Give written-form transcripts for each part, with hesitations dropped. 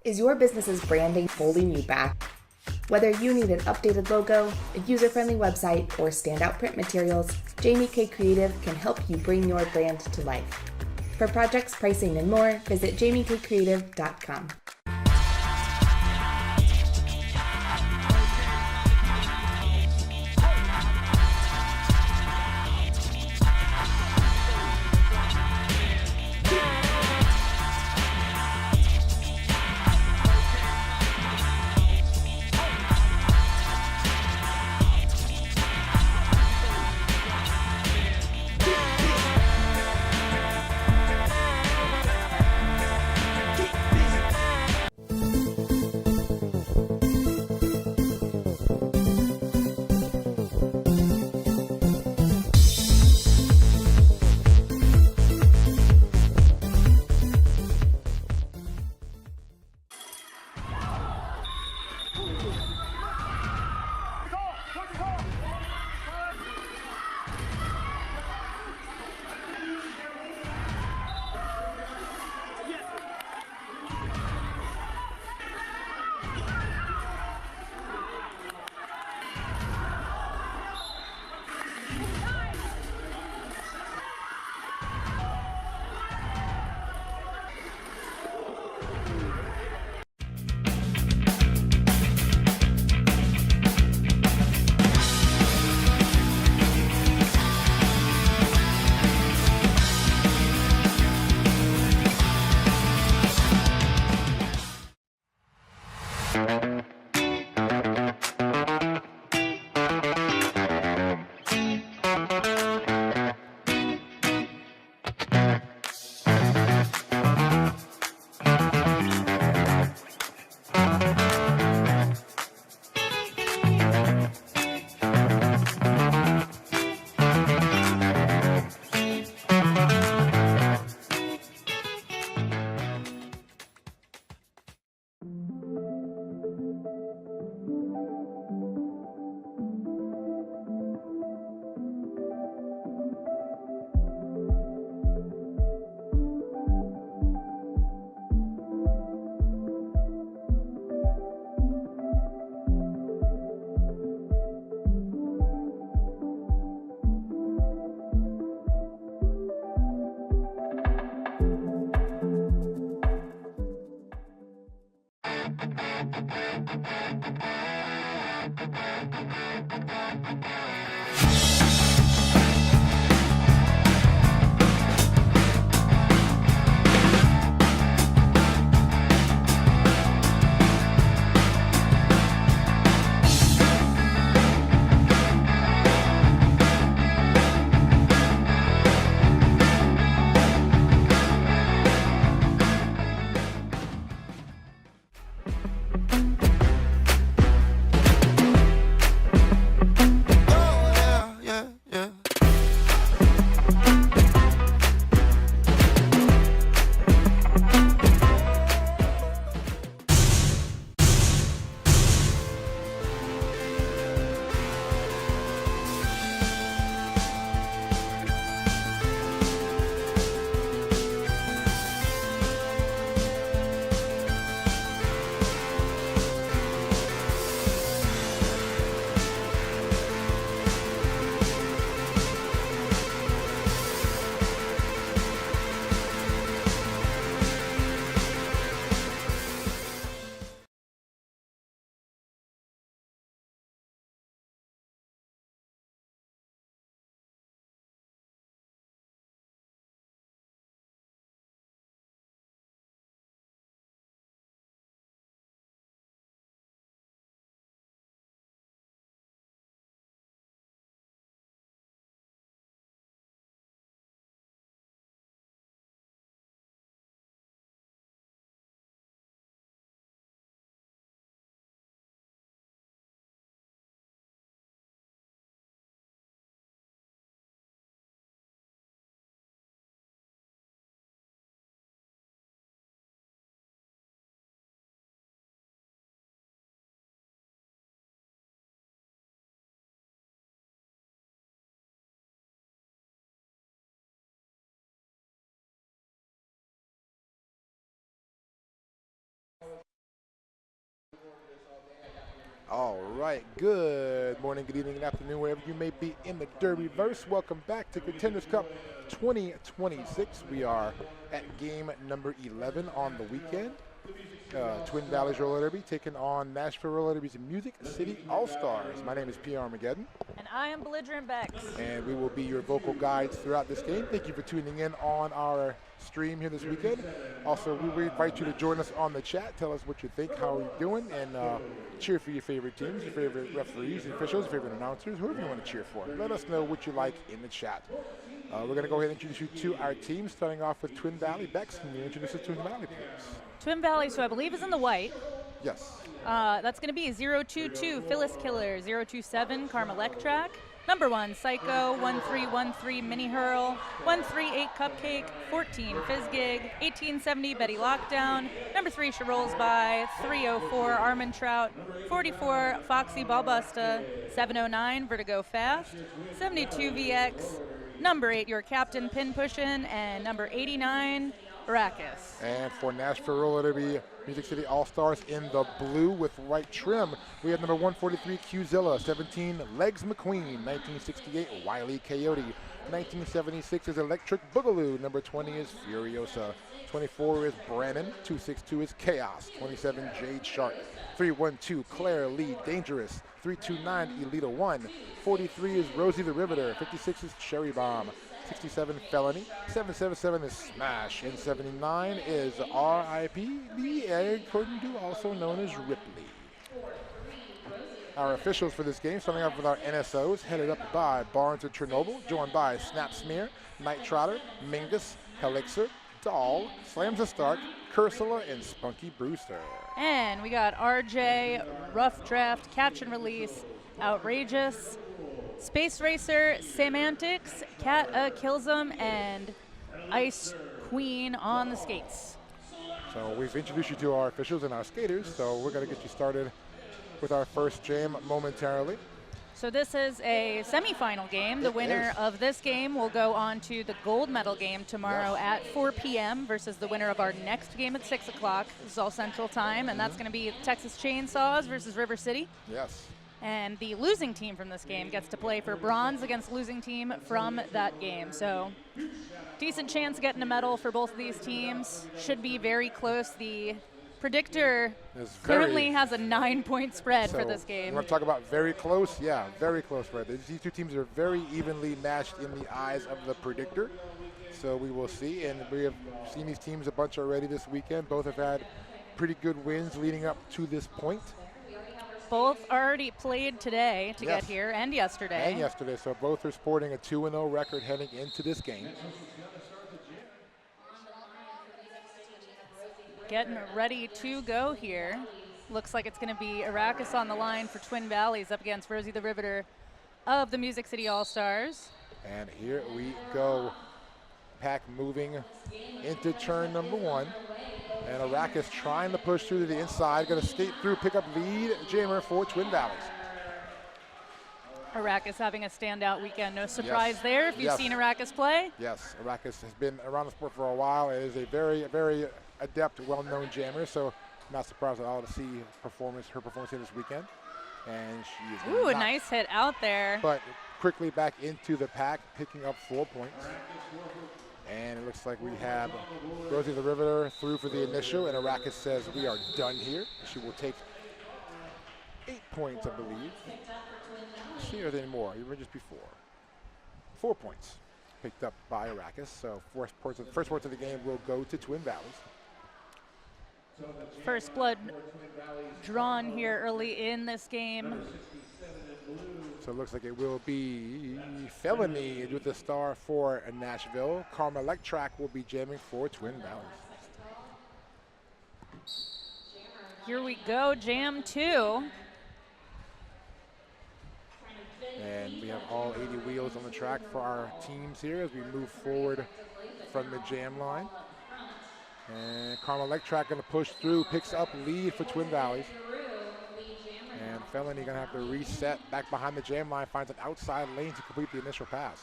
Is your business's branding holding you back? Whether you need an updated logo, a user-friendly website, or standout print materials, Jamie K Creative can help you bring your brand to life. For projects, pricing, and more, visit jamiekcreative.com. right. Good morning, good evening, good afternoon, wherever you may be in the Derbyverse. Welcome back to Contenders Cup 2026. We are at game number 11 on the weekend. Twin Valleys Roller Derby taking on Nashville Roller Derby's Music City All-Stars. My name is P. Armageddon. And I am Belligerent Bex. And we will be your vocal guides throughout this game. Thank you for tuning in on our stream here this weekend. Also, we invite you to join us on the chat. Tell us what you think, how you're doing, and cheer for your favorite teams, your favorite referees, your officials, your favorite announcers, whoever you want to cheer for. Let us know what you like in the chat. We're going to go ahead and introduce you to our team, starting off with Twin Valley. Bex, can you introduce us to Twin Valley, please? Twin Valley, so I believe is in the white. Yes. That's going to be 022 Phyllis Killer, 027 Carmelectrac, number 1 Psycho, 1313 Mini Hurl, 138 Cupcake, 14 Fizzgig, 1870 Betty Lockdown, number 3 She Rolls By, 304 Armand Trout, 44 Foxy Balbusta, 709 Vertigo Fast, 72 VX, number 8 Your Captain Pin Pushin', and number 89 Arrakis. And for Nashville Roller Derby Music City All-Stars in the blue with white trim, we have number 143 Qzilla, 17 Legs McQueen, 1968 Wily Coyote, 1976 is Electric Boogaloo, number 20 is Furiosa, 24 is Brannon, 262 is Chaos, 27 Jade Shark, 312 Claire Lee Dangerous, 329 Elita 1, 43 is Rosie the Riveter, 56 is Cherry Bomb, 67 Felony, 777 is Smash, and 79 is R.I.P. the Egg Cordendu, also known as Ripley. Our officials for this game, starting off with our NSOs, headed up by Barnes and Chernobyl, joined by Snap Smear, Night Trotter, Mingus, Helixer, Doll, Slams a Stark, Cursula, and Spunky Brewster. And we got RJ, Rough Draft, Catch and Release, Outrageous, Space Racer, Semantics, Cat Killsum, and Ice Queen on the skates. So we've introduced you to our officials and our skaters, so we're going to get you started with our first jam momentarily. So this is a semifinal game. The winner of this game will go on to the gold medal game tomorrow at 4 p.m. versus the winner of our next game at 6 o'clock. This is all Central Time, and that's going to be Texas Chainsaws versus River City. Yes. And the losing team from this game gets to play for bronze against losing team from that game. So decent chance of getting a medal for both of these teams. Should be very close. The predictor currently has a 9-point spread for this game. You want to talk about very close? Yeah, very close spread. These two teams are very evenly matched in the eyes of the predictor. So we will see. And we have seen these teams a bunch already this weekend. Both have had pretty good wins leading up to this point. Both already played today to get here, and yesterday. And yesterday, so both are sporting a 2-0 record heading into this game. Getting ready to go here. Looks like it's going to be Arrakis on the line for Twin Valleys up against Rosie the Riveter of the Music City All-Stars. And here we go. Pack moving into turn number 1. And Arrakis trying to push through to the inside, going to skate through, pick up lead jammer for Twin Valleys. Arrakis having a standout weekend. No surprise there if you've seen Arrakis play. Yes, Arrakis has been around the sport for a while. It is a very, very adept, well-known jammer, so not surprised at all to see her performance here this weekend. And she is Ooh, a nice hit out there. But quickly back into the pack, picking up 4 points. And it looks like we have Rosie the Riveter through for the initial, and Arrakis says we are done here. She will take 8 points, I believe. Let's see, or then more? You were just before. 4 points picked up by Arrakis. So first points of the game will go to Twin Valleys. First blood drawn here early in this game. So it looks like it will be Felony with the star for Nashville. Carmelectrac will be jamming for Twin Valleys. Here we go, jam 2. And we have all 80 wheels on the track for our teams here as we move forward from the jam line. And Carmelectrac going to push through, picks up lead for Twin Valleys. And Felony going to have to reset back behind the jam line, finds an outside lane to complete the initial pass.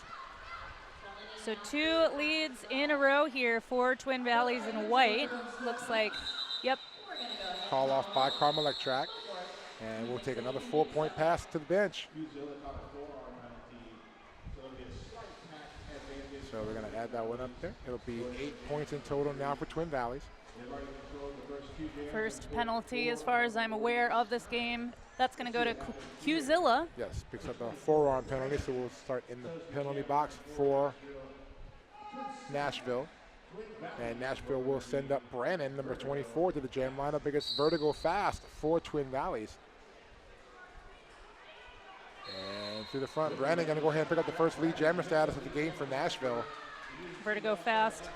So 2 leads in a row here for Twin Valleys in white. Looks like, Call off by Carmelectrac. And we'll take another 4-point pass to the bench. So we're going to add that one up there. It'll be 8 points in total now for Twin Valleys. First penalty, as far as I'm aware of this game, that's going to go to Qzilla. Yes, picks up a forearm penalty, so we'll start in the penalty box for Nashville. And Nashville will send up Brannon, number 24, to the jam lineup against Vertigo Fast for Twin Valleys. And through the front, Brannon going to go ahead and pick up the first lead jammer status of the game for Nashville. Vertigo Fast.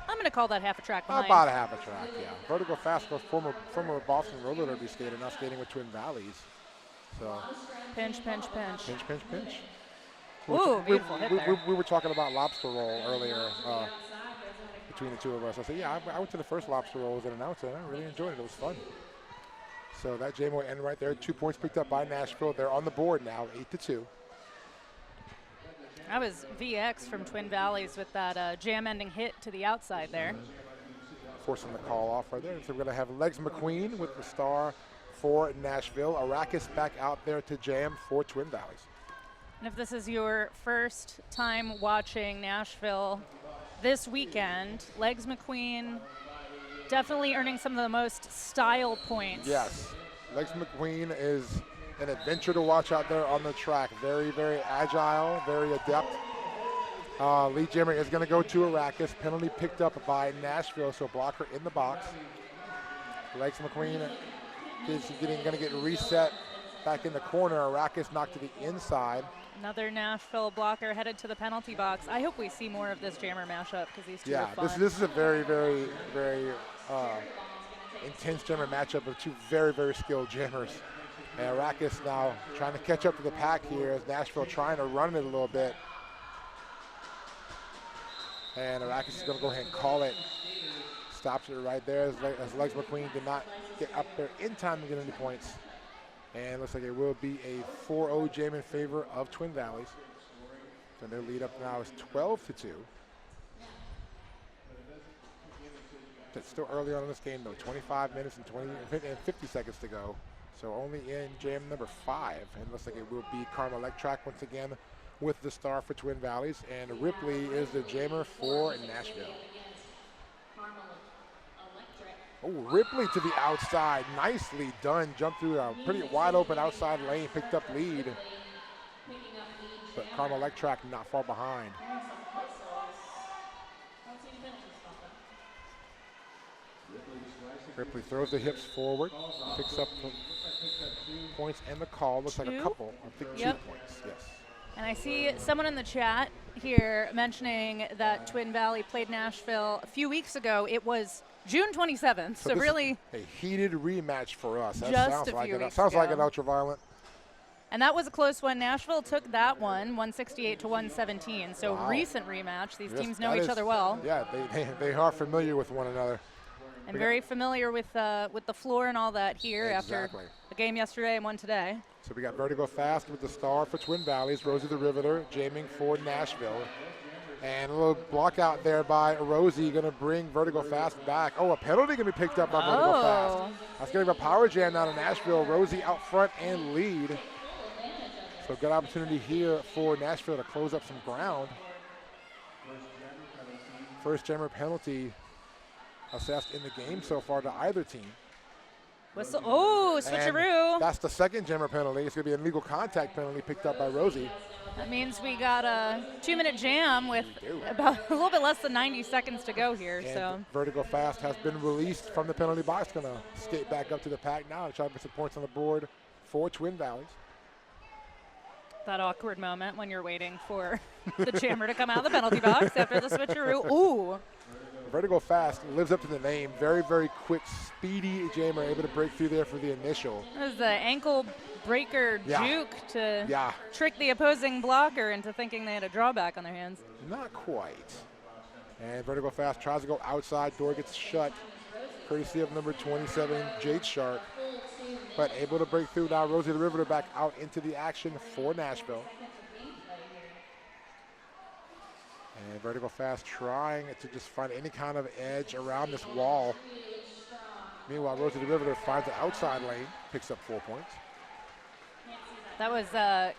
I'm going to call that half a track behind. About a half a track, yeah. Vertigo Fast, former Boston roller derby skater, now skating with Twin Valleys. So pinch, pinch, pinch. Pinch, pinch, pinch. Ooh, beautiful hit there. We were talking about lobster roll earlier between the two of us. I said, yeah, I went to the first lobster roll as an announcer, and I really enjoyed it. It was fun. So that JMO end right there. 2 points picked up by Nashville. They're on the board now, 8-2. That was VX from Twin Valleys with that jam-ending hit to the outside there. Forcing the call off right there. So we're going to have Legs McQueen with the star for Nashville. Arrakis back out there to jam for Twin Valleys. And if this is your first time watching Nashville this weekend, Legs McQueen definitely earning some of the most style points. Yes, Legs McQueen is an adventure to watch out there on the track. Very, very agile, very adept. Lead jammer is going to go to Arrakis. Penalty picked up by Nashville, so blocker in the box. Legs McQueen is going to get reset back in the corner. Arrakis knocked to the inside. Another Nashville blocker headed to the penalty box. I hope we see more of this jammer mashup because these two are fun. This is a very, very, very intense jammer matchup of two very, very skilled jammers. And Arrakis now trying to catch up to the pack here as Nashville trying to run it a little bit. And Arrakis is going to go ahead and call it. Stops it right there as Legs McQueen did not get up there in time to get any points. And looks like it will be a 4-0 jam in favor of Twin Valleys. So their lead up now is 12-2. It's still early on in this game though, 25 minutes and 50 seconds to go. So only in jam number 5. And looks like it will be Karma Electrac once again with the star for Twin Valleys. And Ripley is the jammer for Nashville. Oh, Ripley to the outside. Nicely done. Jumped through a pretty wide open outside lane. Picked up lead. But Karma Electrac not far behind. Ripley throws the hips forward. Picks up the points and the call. Looks like a couple. I think 2 points. Yes. And I see someone in the chat here mentioning that Twin Valley played Nashville a few weeks ago. It was June 27th, so really a heated rematch for us. That just sounds a like few it. weeks Sounds ago. like an ultraviolet. And that was a close one. Nashville took that one, 168 to 117. So recent rematch. These teams know each other well. Yeah, they are familiar with one another. And very familiar with the floor and all that here after the game yesterday and one today. So we got Vertigo Fast with the star for Twin Valleys, Rosie the Riveter, jamming for Nashville. And a little block out there by Rosie, going to bring Vertigo Fast back. Oh, a penalty going to be picked up by Vertigo Fast. That's going to be a power jam now to Nashville. Rosie out front and lead. So good opportunity here for Nashville to close up some ground. First jammer penalty assessed in the game so far to either team. Whistle. Oh, switcheroo. And that's the second jammer penalty. It's going to be an illegal contact penalty picked up by Rosie. That means we got a 2-minute jam with about a little bit less than 90 seconds to go here. And so Vertigo Fast has been released from the penalty box. Going to skate back up to the pack now and try to put some points on the board for Twin Valleys. That awkward moment when you're waiting for the jammer to come out of the penalty box after the switcheroo. Ooh. Vertigo Fast lives up to the name. Very, very quick, speedy jammer, able to break through there for the initial. That was the ankle breaker juke to trick the opposing blocker into thinking they had a drawback on their hands. Not quite. And Vertigo Fast tries to go outside. Door gets shut, courtesy of number 27, Jade Shark. But able to break through now. Rosie the Riveter back out into the action for Nashville. And Vertigo Fast trying to just find any kind of edge around this wall. Meanwhile, Rosie Derivative finds the outside lane, picks up 4 points. That was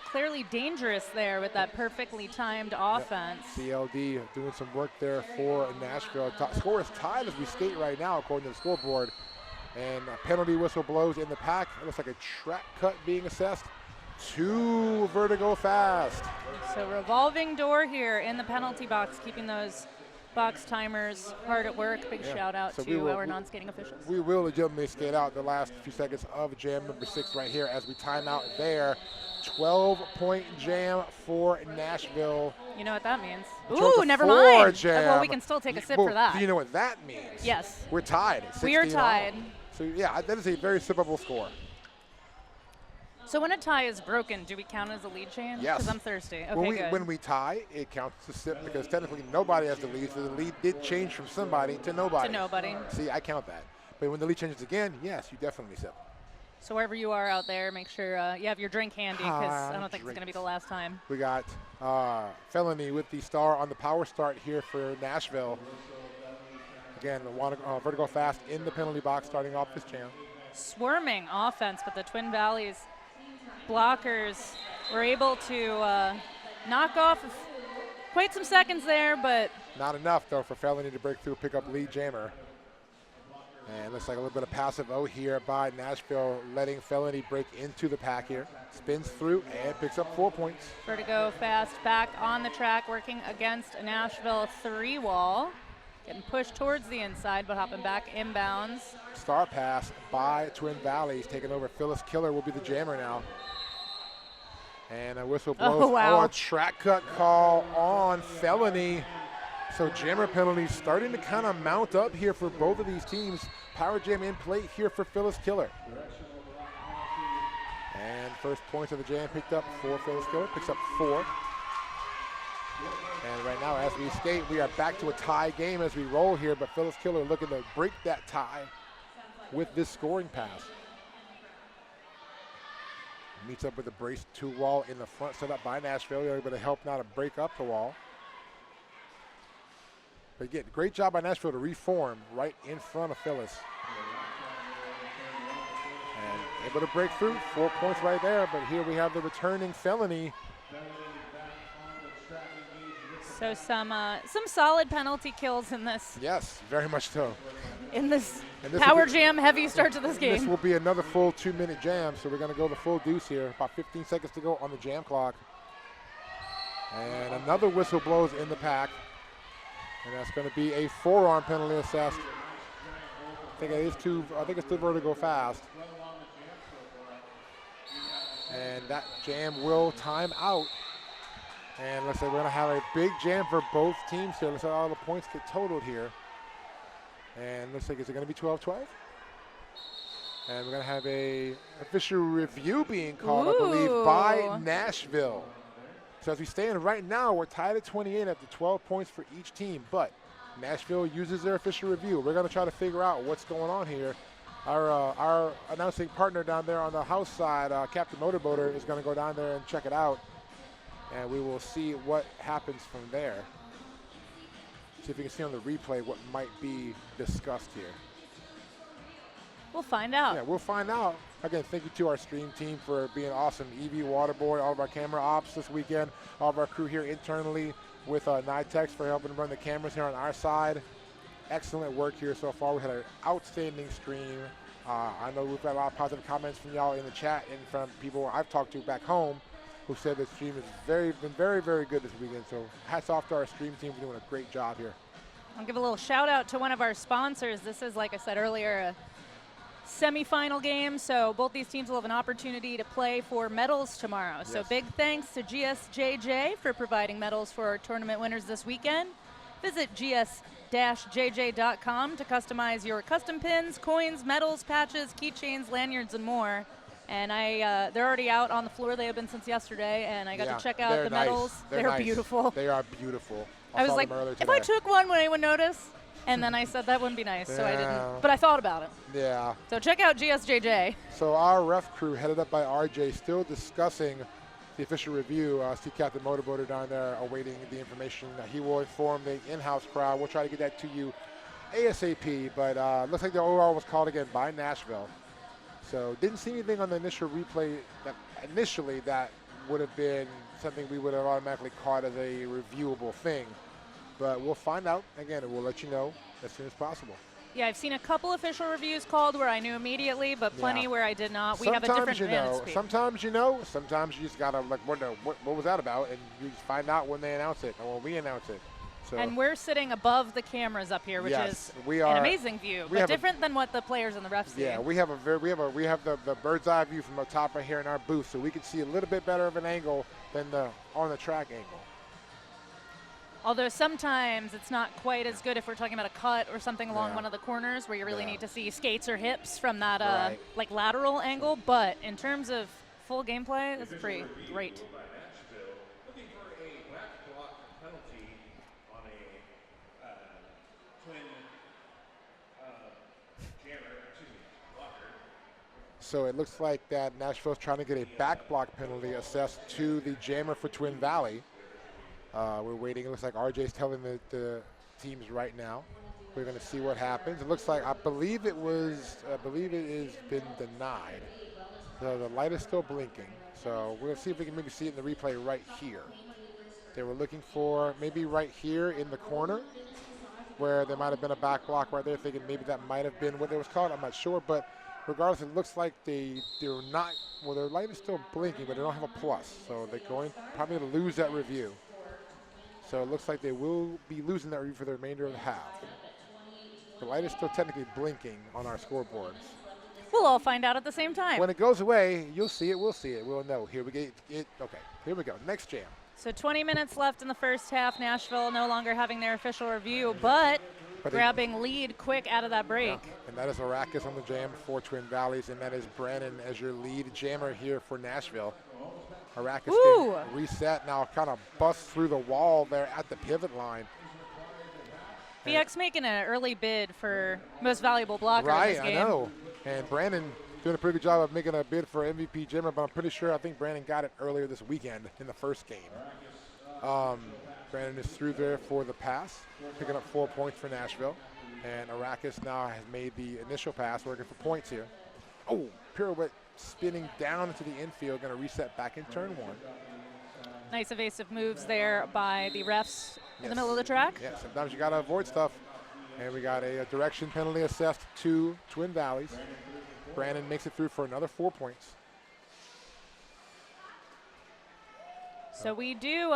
clearly dangerous there with that perfectly timed offense. CLD doing some work there for Nashville. Score is tied as we skate right now, according to the scoreboard. And a penalty whistle blows in the pack. It looks like a track cut being assessed. 2 Vertigo fast. So revolving door here in the penalty box, keeping those box timers hard at work. Big shout out to our non-skating officials. We will legitimately skate out the last few seconds of jam number 6 right here as we time out there. 12-point jam for Nashville. You know what that means? Ooh, never mind. Jam. Well, we can still take a sip for that. Do you know what that means? Yes. We're tied. We are tied. So yeah, that is a very sippable score. So when a tie is broken, do we count as a lead change? Yes. Because I'm thirsty. Okay, good. When we tie, it counts as a sip because technically nobody has the lead, so the lead did change from somebody to nobody. To nobody. See, I count that. But when the lead changes again, yes, you definitely sip. So wherever you are out there, make sure you have your drink handy because I don't think it's going to be the last time. We got Felony with the star on the power start here for Nashville. Again, vertical fast in the penalty box starting off this jam. Swarming offense, but the Twin Valleys blockers were able to knock off quite some seconds there, but not enough though for Felony to break through, pick up lead jammer. And looks like a little bit of passive O here by Nashville, letting Felony break into the pack here. Spins through and picks up 4 points. Vertigo fast back on the track, working against a Nashville 3-wall. Getting pushed towards the inside, but hopping back inbounds. Star pass by Twin Valleys, taking over. Phyllis Killer will be the jammer now. And a whistle blows. Oh, wow. A track cut call on Felony. So jammer penalties starting to kind of mount up here for both of these teams. Power jam in play here for Phyllis Killer. And first points of the jam picked up for Phyllis Killer, picks up 4. And right now, as we skate, we are back to a tie game as we roll here, but Phyllis Killer looking to break that tie with this scoring pass. Meets up with a brace 2 wall in the front, set up by Nashville. They're able to help now to break up the wall. But again, great job by Nashville to reform right in front of Phyllis. And able to break through, 4 points right there, but here we have the returning Felony. So some solid penalty kills in this. Yes, very much so. In this power jam heavy start to this game. This will be another full 2-minute jam, so we're going to go the full deuce here. About 15 seconds to go on the jam clock. And another whistle blows in the pack. And that's going to be a forearm penalty assessed. I think it's the vertigo fast. And that jam will time out. And let's say we're going to have a big jam for both teams here. Let's say all the points get totaled here. And looks like, is it going to be 12-12? And we're going to have a official review being called, I believe, by Nashville. So as we stand right now, we're tied at 28 after 12 points for each team. But Nashville uses their official review. We're going to try to figure out what's going on here. Our announcing partner down there on the house side, Captain Motorboater, is going to go down there and check it out. And we will see what happens from there. See if we can see on the replay what might be discussed here. We'll find out. Yeah, we'll find out. Again, thank you to our stream team for being awesome. Evie, Waterboy, all of our camera ops this weekend, all of our crew here internally with Nitex for helping run the cameras here on our side. Excellent work here so far. We had an outstanding stream. I know we've got a lot of positive comments from y'all in the chat and from people I've talked to back home who said the stream has been very, very good this weekend. So hats off to our stream team for doing a great job here. I'll give a little shout out to one of our sponsors. This is, like I said earlier, a semifinal game, so both these teams will have an opportunity to play for medals tomorrow. Yes. So big thanks to GSJJ for providing medals for our tournament winners this weekend. Visit gs-jj.com to customize your custom pins, coins, medals, patches, keychains, lanyards, and more. And they're already out on the floor. They have been since yesterday, and I got to check out the medals. They're nice. Beautiful. They are beautiful. I was like, if I took one, would anyone notice? And then I said that wouldn't be nice, so I didn't. But I thought about it. Yeah. So check out GSJJ. So our ref crew, headed up by RJ, still discussing the official review. See Captain Motorboater down there awaiting the information. He will inform the in-house crowd. We'll try to get that to you ASAP, but looks like the OR was called again by Nashville. So didn't see anything on the initial replay that initially that would have been something we would have automatically caught as a reviewable thing. But we'll find out again, and we'll let you know as soon as possible. Yeah, I've seen a couple official reviews called where I knew immediately, but plenty where I did not. We have a different Sometimes you know, sometimes you just gotta like wonder what was that about, and you just find out when they announce it or when we announce it. So, and we're sitting above the cameras up here, which is an amazing view, but different than what the players and the refs see. Yeah, we have the bird's eye view from the top right here in our booth, so we can see a little bit better of an angle than the on the track angle. Although sometimes it's not quite as good if we're talking about a cut or something along one of the corners where you really need to see skates or hips from that like lateral angle. But in terms of full gameplay, it's pretty great. So it looks like that Nashville's trying to get a back block penalty assessed to the jammer for Twin Valley. We're waiting. It looks like RJ's telling the teams right now. We're going to see what happens. It looks like I believe it has been denied. So the light is still blinking. So we'll see if we can maybe see it in the replay right here. They were looking for maybe right here in the corner where there might have been a back block right there, thinking maybe that might have been what it was called. I'm not sure, but regardless, it looks like they're not. Well, their light is still blinking, but they don't have a plus, so they're going probably to lose that review. So it looks like they will be losing that review for the remainder of the half. The light is still technically blinking on our scoreboards. We'll all find out at the same time. When it goes away, you'll see it. We'll see it. We'll know. Here we get it. Okay. Here we go. Next jam. So 20 minutes left in the first half. Nashville no longer having their official review, but grabbing lead quick out of that break. Yeah. And that is Arrakis on the jam for Twin Valleys, and that is Brandon as your lead jammer here for Nashville. Arrakis can reset now, kind of bust through the wall there at the pivot line. VX making an early bid for most valuable blocker in this game. I know. And Brandon doing a pretty good job of making a bid for MVP jammer, but I'm pretty sure I think Brandon got it earlier this weekend in the first game. Brandon is through there for the pass, picking up 4 points for Nashville. And Arrakis now has made the initial pass, working for points here. Oh, pirouette spinning down into the infield, going to reset back in turn one. Nice evasive moves there by the refs in the middle of the track. Yeah, sometimes you got to avoid stuff. And we got a direction penalty assessed to Twin Valleys. Brandon makes it through for another 4 points. So we do,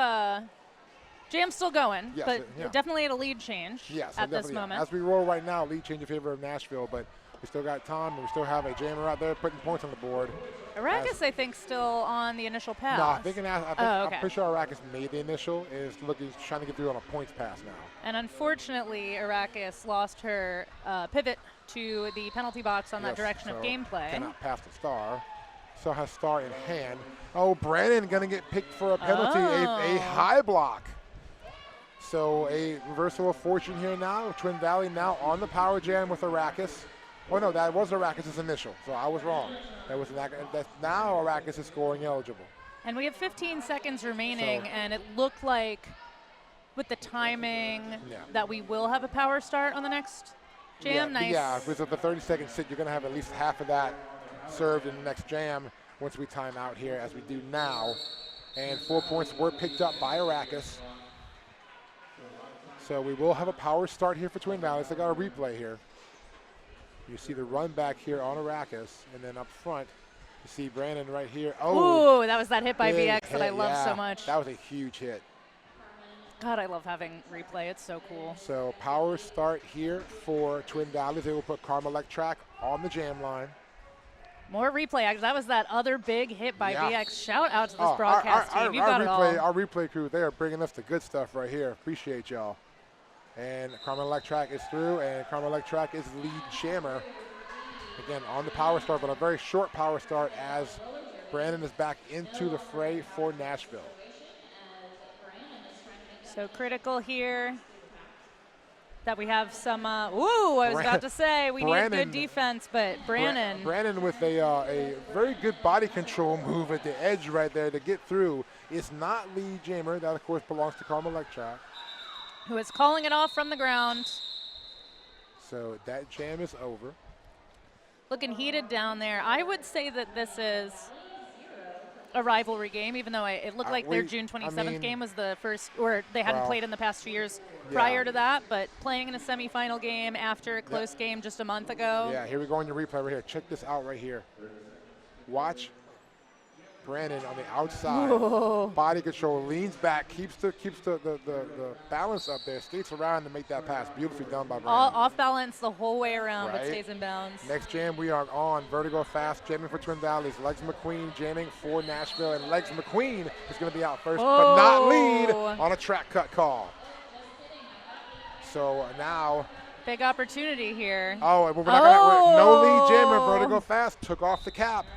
jam's still going, but definitely at a lead change at this moment. As we roll right now, lead change in favor of Nashville, but we still got time, and we still have a jammer out there putting points on the board. Arrakis, I think, still on the initial pass. No, I'm pretty sure Arrakis made the initial, and is trying to get through on a points pass now. And unfortunately, Arrakis lost her pivot to the penalty box on that direction of gameplay. Cannot pass the star. Still has star in hand. Oh, Brandon going to get picked for a penalty, a high block. So a reversal of fortune here now. Twin Valley now on the power jam with Arrakis. Oh no, that was Arrakis' initial, so I was wrong. Now Arrakis is scoring eligible. And we have 15 seconds remaining, and it looked like with the timing that we will have a power start on the next jam. Nice. Yeah, with the 30-second sit, you're going to have at least half of that served in the next jam once we time out here, as we do now. And 4 points were picked up by Arrakis. So we will have a power start here for Twin Valleys. They got a replay here. You see the run back here on Arrakis, and then up front, you see Brandon right here. Oh, that was that hit by VX that I love so much. That was a huge hit. God, I love having replay. It's so cool. So power start here for Twin Valleys. They will put Carmelec track on the jam line. More replay. That was that other big hit by VX. Shout out to this broadcast team. You got it all. Our replay crew, they are bringing us the good stuff right here. Appreciate y'all. And Carmelec track is through, and Carmelec track is lead jammer. Again, on the power start, but a very short power start as Brandon is back into the fray for Nashville. So critical here that we have some, I was about to say we need good defense, but Brandon. Brandon with a very good body control move at the edge right there to get through. It's not lead jammer. That, of course, belongs to Carmelec track. Who is calling it off from the ground. So that jam is over. Looking heated down there. I would say that this is a rivalry game, even though it looked like their June 27th game was the first, or they hadn't played in the past 2 years prior to that, but playing in a semifinal game after a close game just a month ago. Yeah, here we go in your replay right here. Check this out right here. Watch Brandon on the outside. Whoa. Body control, leans back, keeps the balance up there, skates around to make that pass. Beautifully done by Brandon. Off balance the whole way around, but stays in bounds. Next jam we are on. Vertigo Fast jamming for Twin Valleys. Legs McQueen jamming for Nashville, and Legs McQueen is going to be out first, but not lead on a track cut call. So now. Big opportunity here. Oh, we're not gonna, no lead jammer. Vertigo Fast took off the cap.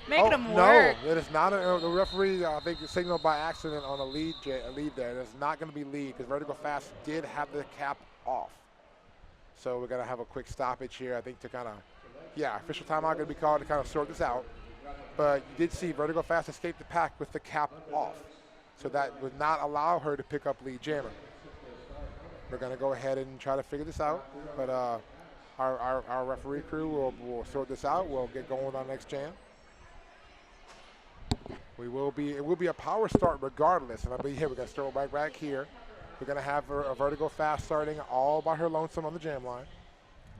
Making them work. No, it is not. The referee, I think, signaled by accident on a lead there. It is not going to be lead because Vertigo Fast did have the cap off. So we're going to have a quick stoppage here, I think, to kind of, official timeout going to be called to kind of sort this out. But you did see Vertigo Fast escape the pack with the cap off. So that would not allow her to pick up lead jammer. We're going to go ahead and try to figure this out. But our referee crew will sort this out. We'll get going on the next jam. It will be a power start regardless, and I believe here we're going to start back here. We're going to have a Vertigo Fast starting all by her lonesome on the jam line,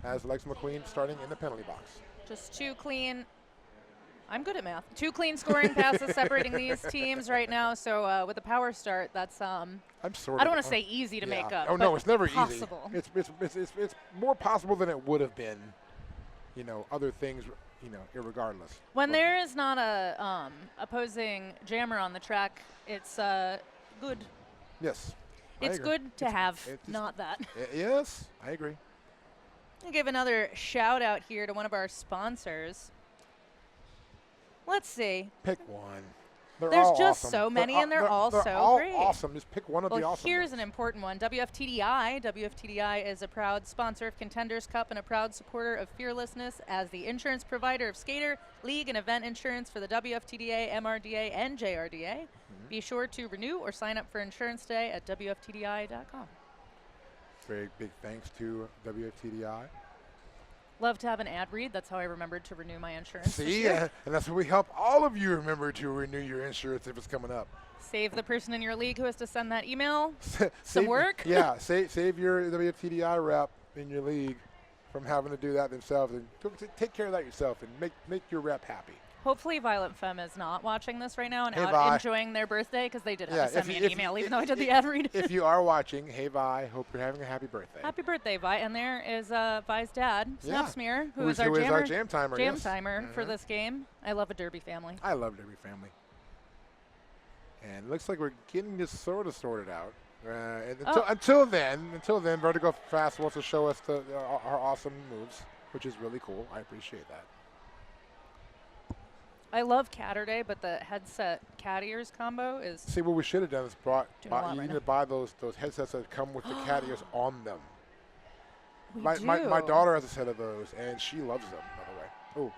as Lex McQueen starting in the penalty box. Just two clean. I'm good at math. Two clean scoring passes separating these teams right now. So with a power start, that's I don't want to say easy to make up. Oh no, it's never possible. Easy. It's more possible than it would have been. Other things. Irregardless. When there is not a opposing jammer on the track, it's good. Yes. It's good to have not that. Yes, I agree. I'll give another shout out here to one of our sponsors. Let's see. Pick one. There's just awesome. So many, and they're all so great. Awesome. Just pick one of the awesome here's ones. An important one. WFTDI. WFTDI is a proud sponsor of Contenders Cup and a proud supporter of Fearlessness as the insurance provider of skater, league, and event insurance for the WFTDA, MRDA, and JRDA. Be sure to renew or sign up for insurance today at WFTDI.com. Very big thanks to WFTDI. Love to have an ad read. That's how I remembered to renew my insurance. See, and that's what we help all of you remember to renew your insurance if it's coming up. Save the person in your league who has to send that email some work. Yeah, save your WFTDI rep in your league from having to do that themselves, and take care of that yourself and make your rep happy. Hopefully Violet Femme is not watching this right now and out enjoying their birthday, because they did have to send me an email even though I did the ad read. If you are watching, hey Vi, hope you're having a happy birthday. Happy birthday, Vi. And there is Vi's dad, Snapsmear, who is our jam timer for this game. I love a Derby family. I love Derby family. And it looks like we're getting this sort of sorted out. Until then, Vertigo Fast wants to show us our awesome moves, which is really cool. I appreciate that. I love Catterday, but the headset cat ears combo is. See, what we should have done is you need to buy those headsets that come with the cat ears on them. My daughter has a set of those, and she loves them. By the way,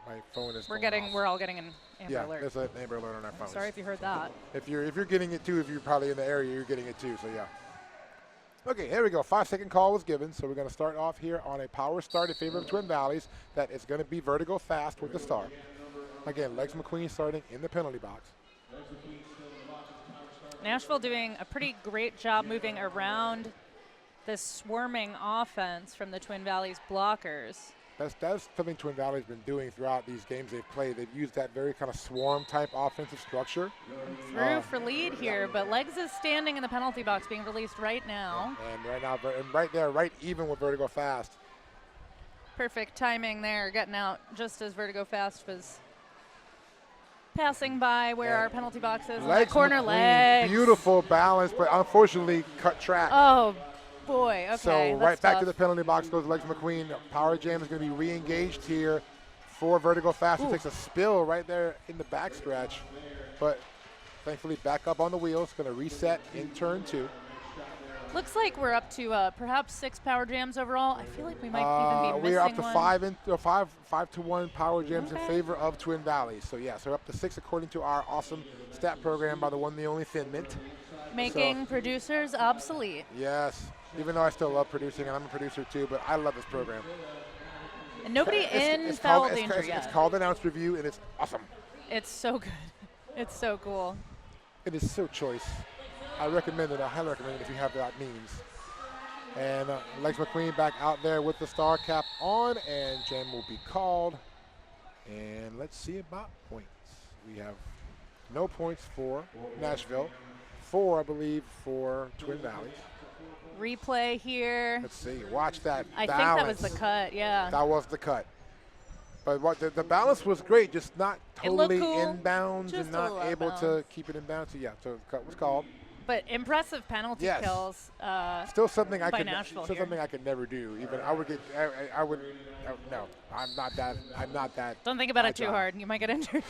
my phone is. We're all getting an Amber Alert. There's an Amber Alert on our phone. Sorry if you heard that. If you're getting it too, if you're probably in the area, you're getting it too. So yeah. Okay, here we go. 5-second call was given, so we're going to start off here on a power start in favor of Twin Valleys. That is going to be Vertigo Fast with the star. Again, Lex McQueen starting in the penalty box. Nashville doing a pretty great job moving around this swarming offense from the Twin Valleys blockers. That's something Twin Valley's been doing throughout these games they've played. They've used that very kind of swarm-type offensive structure. Through for lead here, but Legs is standing in the penalty box, being released right now. And right there, right even with Vertigo Fast. Perfect timing there, getting out just as Vertigo Fast was passing by where our penalty box is. Legs corner McQueen, Legs. Beautiful balance, but unfortunately cut track. Oh, boy. Okay. So right back to the penalty box goes Legs McQueen. Power jam is going to be re-engaged here for Vertigo Fast. Who takes a spill right there in the backstretch, but thankfully back up on the wheels. Going to reset in turn 2. Looks like we're up to perhaps 6 power jams overall. I feel like we might even be missing one. We're up to one. 5 to 1 power jams in favor of Twin Valleys. So yeah, so we're up to 6 according to our awesome stat program by the one, the only Thin Mint. Making producers obsolete. Yes. Even though I still love producing, and I'm a producer too, but I love this program. And nobody It's foul called, danger it's yet. called Announce Review, and it's awesome. It's so good. It's so cool. It is so choice. I recommend it. I highly recommend it if you have that means. And Legs McQueen back out there with the star cap on, and jam will be called. And let's see about points. We have no points for Nashville. 4, I believe, for Twin Valleys. Replay here. Let's see. Watch that I balance. think that was the cut, yeah. That was the cut. But what the balance was great, just not totally cool. inbounds Just and not a little able outbounds. to keep it inbound. So yeah, so the cut was called. But impressive penalty Yes. kills. Still something I by could Nashville still here. something I could never do. Even I would no. I'm not that. Don't think about it too agile. hard. You might get injured.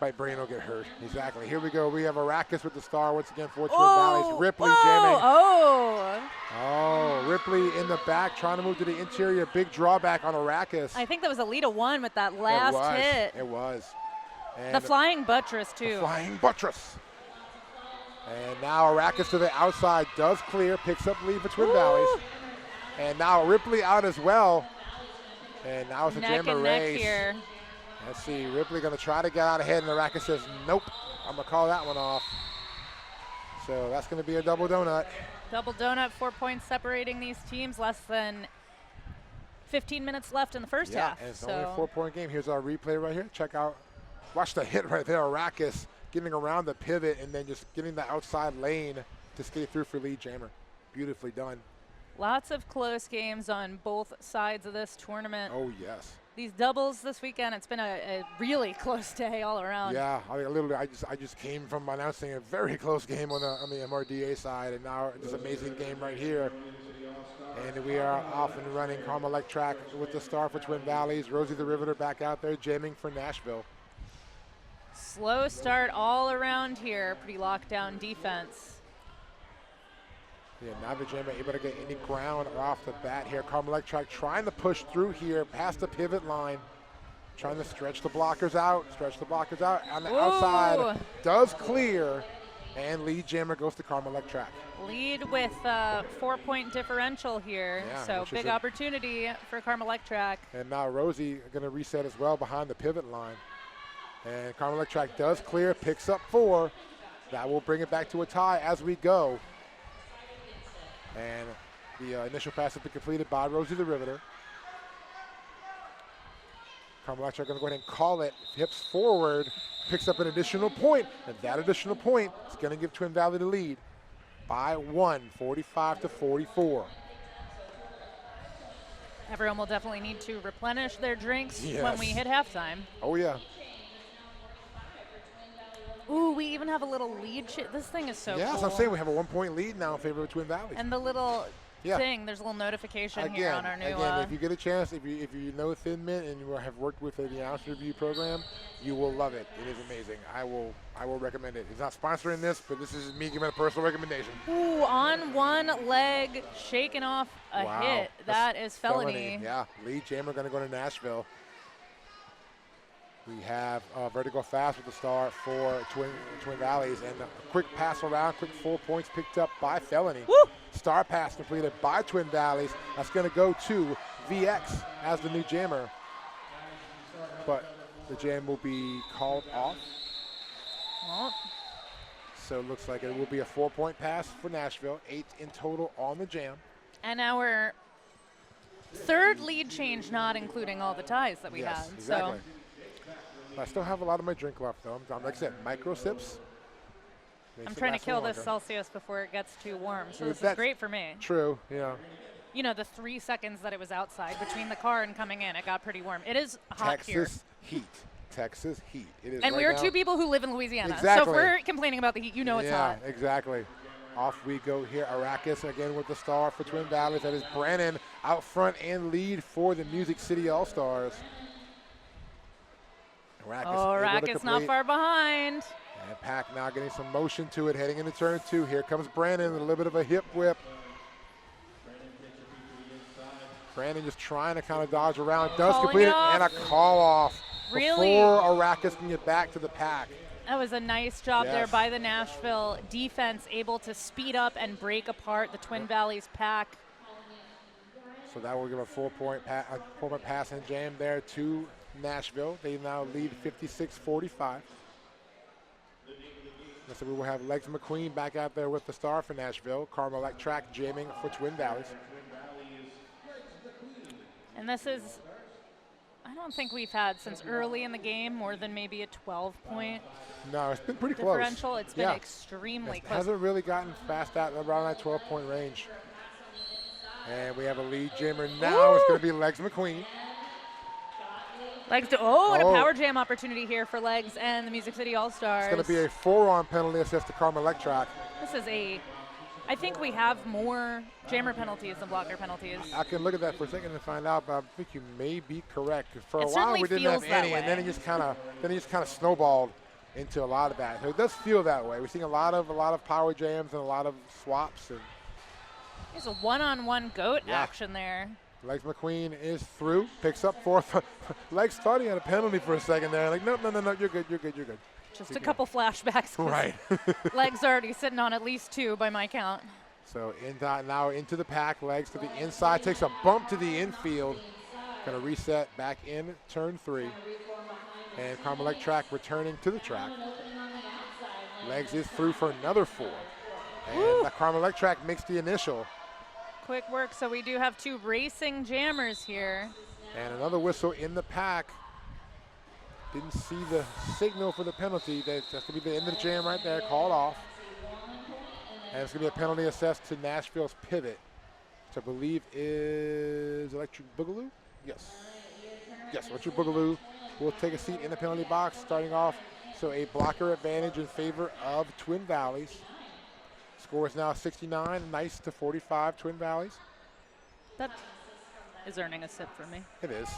My brain will get hurt. Exactly. Here we go. We have Arrakis with the star once again for Twin Oh, Valleys. Ripley whoa, jamming. Oh, Oh, Ripley in the back trying to move to the interior. Big drawback on Arrakis. I think that was a lead of 1 with that last hit. It was. And The flying buttress, the too. flying buttress. And now Arrakis to the outside does clear, picks up lead for Twin Valleys. And now Ripley out as well. And now it's a Neck jammer and neck race. here. Let's see, Ripley gonna try to get out ahead, and Arrakis says, nope, I'm gonna call that one off. So that's gonna be a double donut. Double donut, 4 points separating these teams. Less than 15 minutes left in the first half. And it's so only a 4-point game. Here's our replay right here. Check out, watch the hit right there, Arrakis getting around the pivot and then just getting the outside lane to skate through for lead jammer. Beautifully done. lots of close games on both sides of this tournament. Oh, yes. These doubles this weekend, it's been a really close day all around. Yeah, I just came from announcing a very close game on the MRDA side, and now this amazing game right here. And we are off and running. Carmelec track with the star for Twin Valleys. Rosie the Riveter back out there jamming for Nashville. Slow start all around here. Pretty locked down defense. Yeah, now the jammer able to get any ground off the bat here. Carmelec track trying to push through here past the pivot line. Trying to stretch the blockers out. On the outside. Does clear. And lead jammer goes to Carmelec track. Lead with 4-point differential here. Yeah, So which is big opportunity for Carmelec track. And now Rosie going to reset as well behind the pivot line. And Carmelec track does clear, picks up 4. That will bring it back to a tie as we go. And the initial pass has been completed by Rosie the Riveter. Carmelec track going to go ahead and call it. Hips forward, picks up an additional point. And that additional point is going to give Twin Valley the lead by 1, 45-44. Everyone will definitely need to replenish their drinks when Yes. we hit halftime. Oh, yeah. Ooh, we even have a little lead. This thing is so Yeah, cool. so I'm saying we have a 1-point lead now in favor of Twin Valleys. And the little Yeah. thing, there's a little notification here on our new. If you get a chance, if you know Thin Mint and you have worked with the Announce Review program, you will love it. It is amazing. I will recommend it. It's not sponsoring this, but this is me giving a personal recommendation. Ooh, on one leg, shaking off a Wow. hit. That is felony. Yeah, lead jammer going to go to Nashville. We have Vertigo Fast with the star for Twin Valleys, and a quick pass around, quick 4 points picked up by Felony. Woo! Star pass completed by Twin Valleys. That's going to go to VX as the new jammer. But the jam will be called off. Well, So it looks like it will be a 4-point pass for Nashville, 8 in total on the jam. and our third lead change, not including all the ties that we Yes, had. exactly. So I still have a lot of my drink left, though. Like I said, micro sips. Makes I'm it trying to last kill longer. this Celsius before it gets too warm. So Yeah, this is that's great for me. True, yeah. You know, the 3 seconds that it was outside between the car and coming in, it got pretty warm. It is hot here. Texas heat. It is And right we are now. 2 people who live in Louisiana. So Exactly. if we're complaining about the heat, you know it's hot. Yeah, exactly. Off we go here. Arrakis again with the star for Twin Valleys. That is Brannon out front and lead for the Music City All-Stars. Racket's not far behind. And Pack now getting some motion to it, heading into turn 2. Here comes Brannon with a little bit of a hip whip. Brannon just trying to kind of dodge around. Does Calling complete it it, and a call off. Really? Before Arrakis can get back to the Pack. That was a nice job there Yes. by the Nashville defense, able to speed up and break apart the Twin Valleys pack. So that will give a 4-point pass and jam there to Nashville. They now lead 56-45. So we will have Legs McQueen back out there with the star for Nashville. Carmelite Track jamming for Twin Valleys. And this is, I don't think we've had since early in the game more than maybe a 12-point No, it's been pretty differential. close. It's been extremely It close. hasn't really gotten fast out around that 12-point range. And we have a lead jammer now. Ooh. It's going to be Legs McQueen. Legs to, and a power jam opportunity here for Legs and the Music City All-Stars. It's going to be a forearm penalty assessed to Carmelite Track. This is I think we have more jammer penalties than blocker penalties. I can look at that for a second and find out, but I think you may be correct. For a It while we certainly didn't have feels that any, and way. then it just kind of snowballed into a lot of that. So it does feel that way. We're seeing a lot of power jams and a lot of swaps. And There's a one-on-one goat action there. Legs McQueen is through, picks up fourth. Legs thought he had a penalty for a second there. Like, no, you're good. Just You're a couple flashbacks. Right. Legs already sitting on at least 2 by my count. So now into the pack, Legs to the inside, takes a bump to the infield. Going to reset back in turn 3. And Carmelite Track returning to the track. Legs is through for another 4. And the Carmelite Track makes the initial. Quick work, so we do have 2 racing jammers here. And another whistle in the pack. Didn't see the signal for the penalty. That's going to be the end of the jam right there, called off. And it's going to be a penalty assessed to Nashville's pivot, which I believe is Electric Boogaloo? Yes. Yes, Electric Boogaloo will take a seat in the penalty box starting off. So a blocker advantage in favor of Twin Valleys. Score is now 69, nice to 45 Twin Valleys. That is earning a sip for me. It is.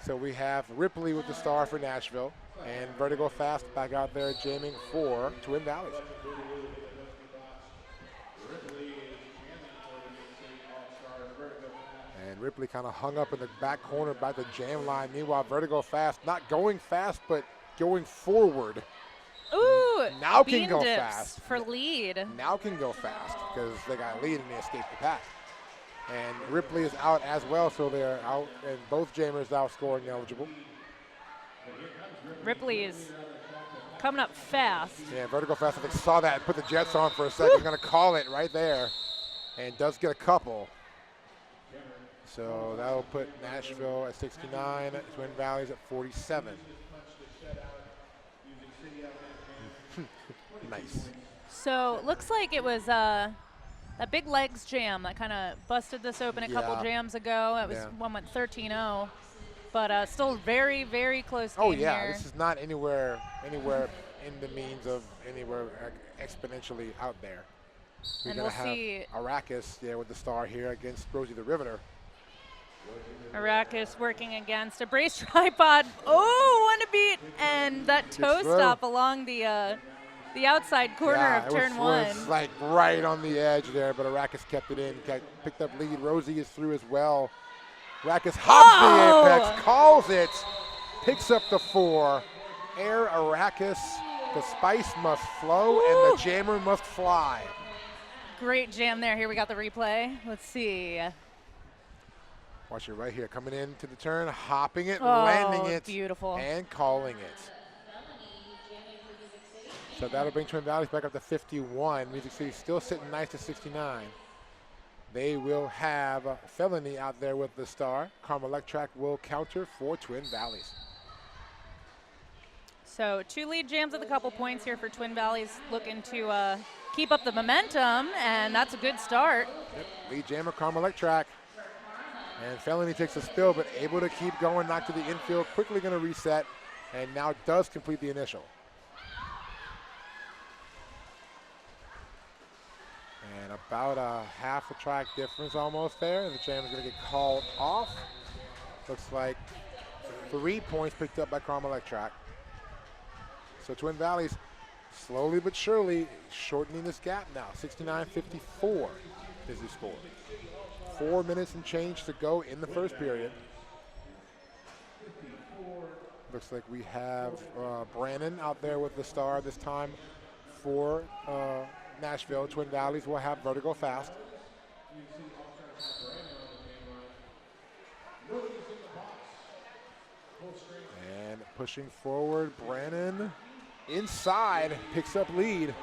So we have Ripley with the star for Nashville and Vertigo Fast back out there jamming for Twin Valleys. And Ripley kind of hung up in the back corner by the jam line. Meanwhile, Vertigo Fast not going fast, but going forward. Ooh, Now bean can go dips fast. for lead. Now can go fast because they got a lead and they escaped the pack. And Ripley is out as well, so they're out, and both jammers now scoring eligible. Ripley is coming up fast. Yeah, Vertigo Fast, I think, saw that and put the jets on for a second. Going to call it right there, and does get a couple. So that'll put Nashville at 69, Twin Valleys at 47. Nice. So looks like it was that big Legs jam that kind of busted this open a couple jams ago. It was one went 13-0, but still very, very close game Oh yeah, here. this is not anywhere in the means of anywhere exponentially out there. We're And gonna we'll have see Arrakis there with the star here against Rosie the Riveter. Arrakis working against a brace tripod. Oh, one to beat, and that toe stop along the outside corner of turn 1. It was like right on the edge there, but Arrakis kept it in, picked up lead. Rosie is through as well. Arrakis hops the apex, calls it, picks up the 4. Air Arrakis, the spice must flow and the jammer must fly. Great jam there. Here we got the replay. Let's see. Watch it right here, coming into the turn, hopping it, Oh, landing it, beautiful. and calling it. So that'll bring Twin Valleys back up to 51. Music City still sitting nice at 69. They will have Felony out there with the star. Carmelite Track will counter for Twin Valleys. So 2 lead jams with a couple points here for Twin Valleys, looking to keep up the momentum, and that's a good start. Yep. Lead jammer, Carmelite Track. And Felony takes a spill, but able to keep going, knock to the infield, quickly going to reset, and now does complete the initial. And about a half a track difference almost there. The jam is going to get called off. Looks like 3 points picked up by Carmelite Track. So Twin Valleys slowly but surely shortening this gap now. 69-54 is the score. 4 minutes and change to go in the first period. Looks like we have Brannon out there with the star this time for Nashville. Twin Valleys will have Vertigo Fast. Pushing forward, Brannon inside, picks up lead.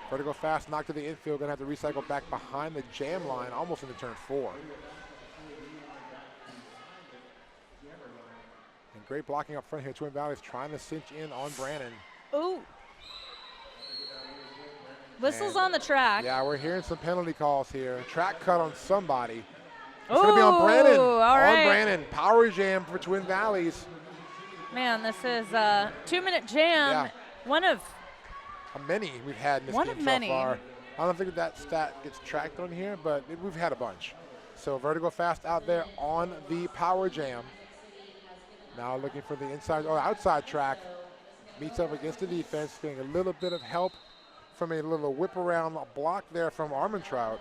Vertigo Fast knocked to the infield, gonna have to recycle back behind the jam line, almost into turn 4. And great blocking up front here. Twin Valley's trying to cinch in on Brannon. Ooh. Whistles on the track. Yeah, we're hearing some penalty calls here. Track cut on somebody. It's gonna be on Brannon. All right. On Brannon. Power jam for Twin Valleys. Man, this is a 2-minute jam. Yeah. One of many we've had in this game so far. I don't think that stat gets tracked on here, but we've had a bunch. So Vertigo Fast out there on the power jam. Now looking for the inside or outside track. Meets up against the defense, getting a little bit of help from a little whip around block there from Armentrout.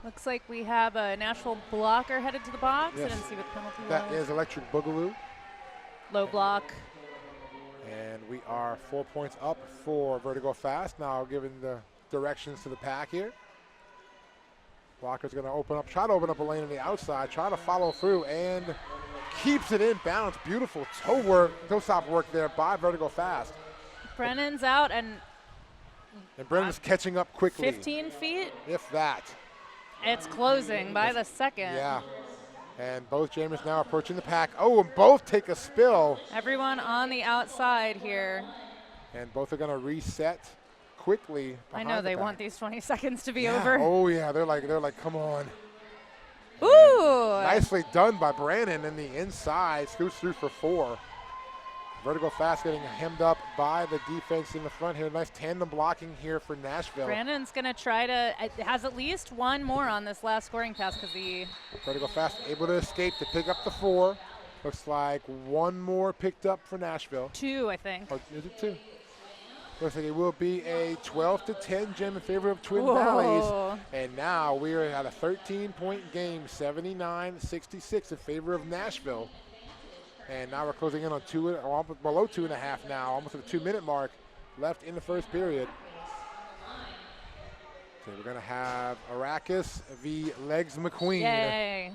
Looks like we have a Nashville blocker headed to the box. Yes. I didn't see what the penalty That was. is Electric Boogaloo. Low block. And we are 4 points up for Vertigo Fast. Now giving the directions to the pack here. Blocker's going to open up, try to open up a lane on the outside, try to follow through, and keeps it in bounds. Beautiful toe stop work there by Vertigo Fast. Brennan's out, and Brennan's catching up quickly. 15 feet. If that. It's closing by the second. Yeah. And both jammers now approaching the pack. Oh, and both take a spill. Everyone on the outside here. And both are going to reset quickly. I know they want these 20 seconds to be Yeah. over. Oh yeah, they're like, come on. Ooh! And nicely done by Brannon in the inside. Scoots through for 4. Vertigo Fast getting hemmed up by the defense in the front here. Nice tandem blocking here for Nashville. Brandon's going to try to, has at least one more on this last scoring pass because Vertigo Fast able to escape to pick up the 4. Looks like one more picked up for Nashville. 2, I think. Or is it 2? Looks like it will be a 12-10 jam in favor of Twin Whoa. Valleys. And now we are at a 13-point game, 79-66 in favor of Nashville. And now we're closing in on below 2.5 now, almost at the 2-minute mark left in the first period. So we're going to have Arrakis v. Legs McQueen. Yay.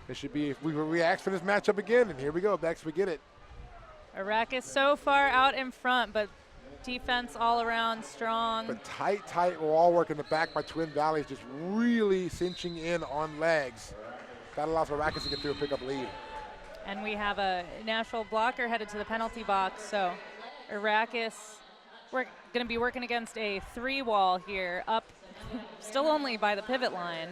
This should be, we asked for this matchup again, and here we go. Next we get it. Iraq is so far out in front, but defense all around strong. But tight wall work in the back by Twin Valleys, just really cinching in on Legs. That allows Arrakis to get through and pick up lead. And we have a Nashville blocker headed to the penalty box. So Arrakis, we're going to be working against a 3-wall here, up still only by the pivot line.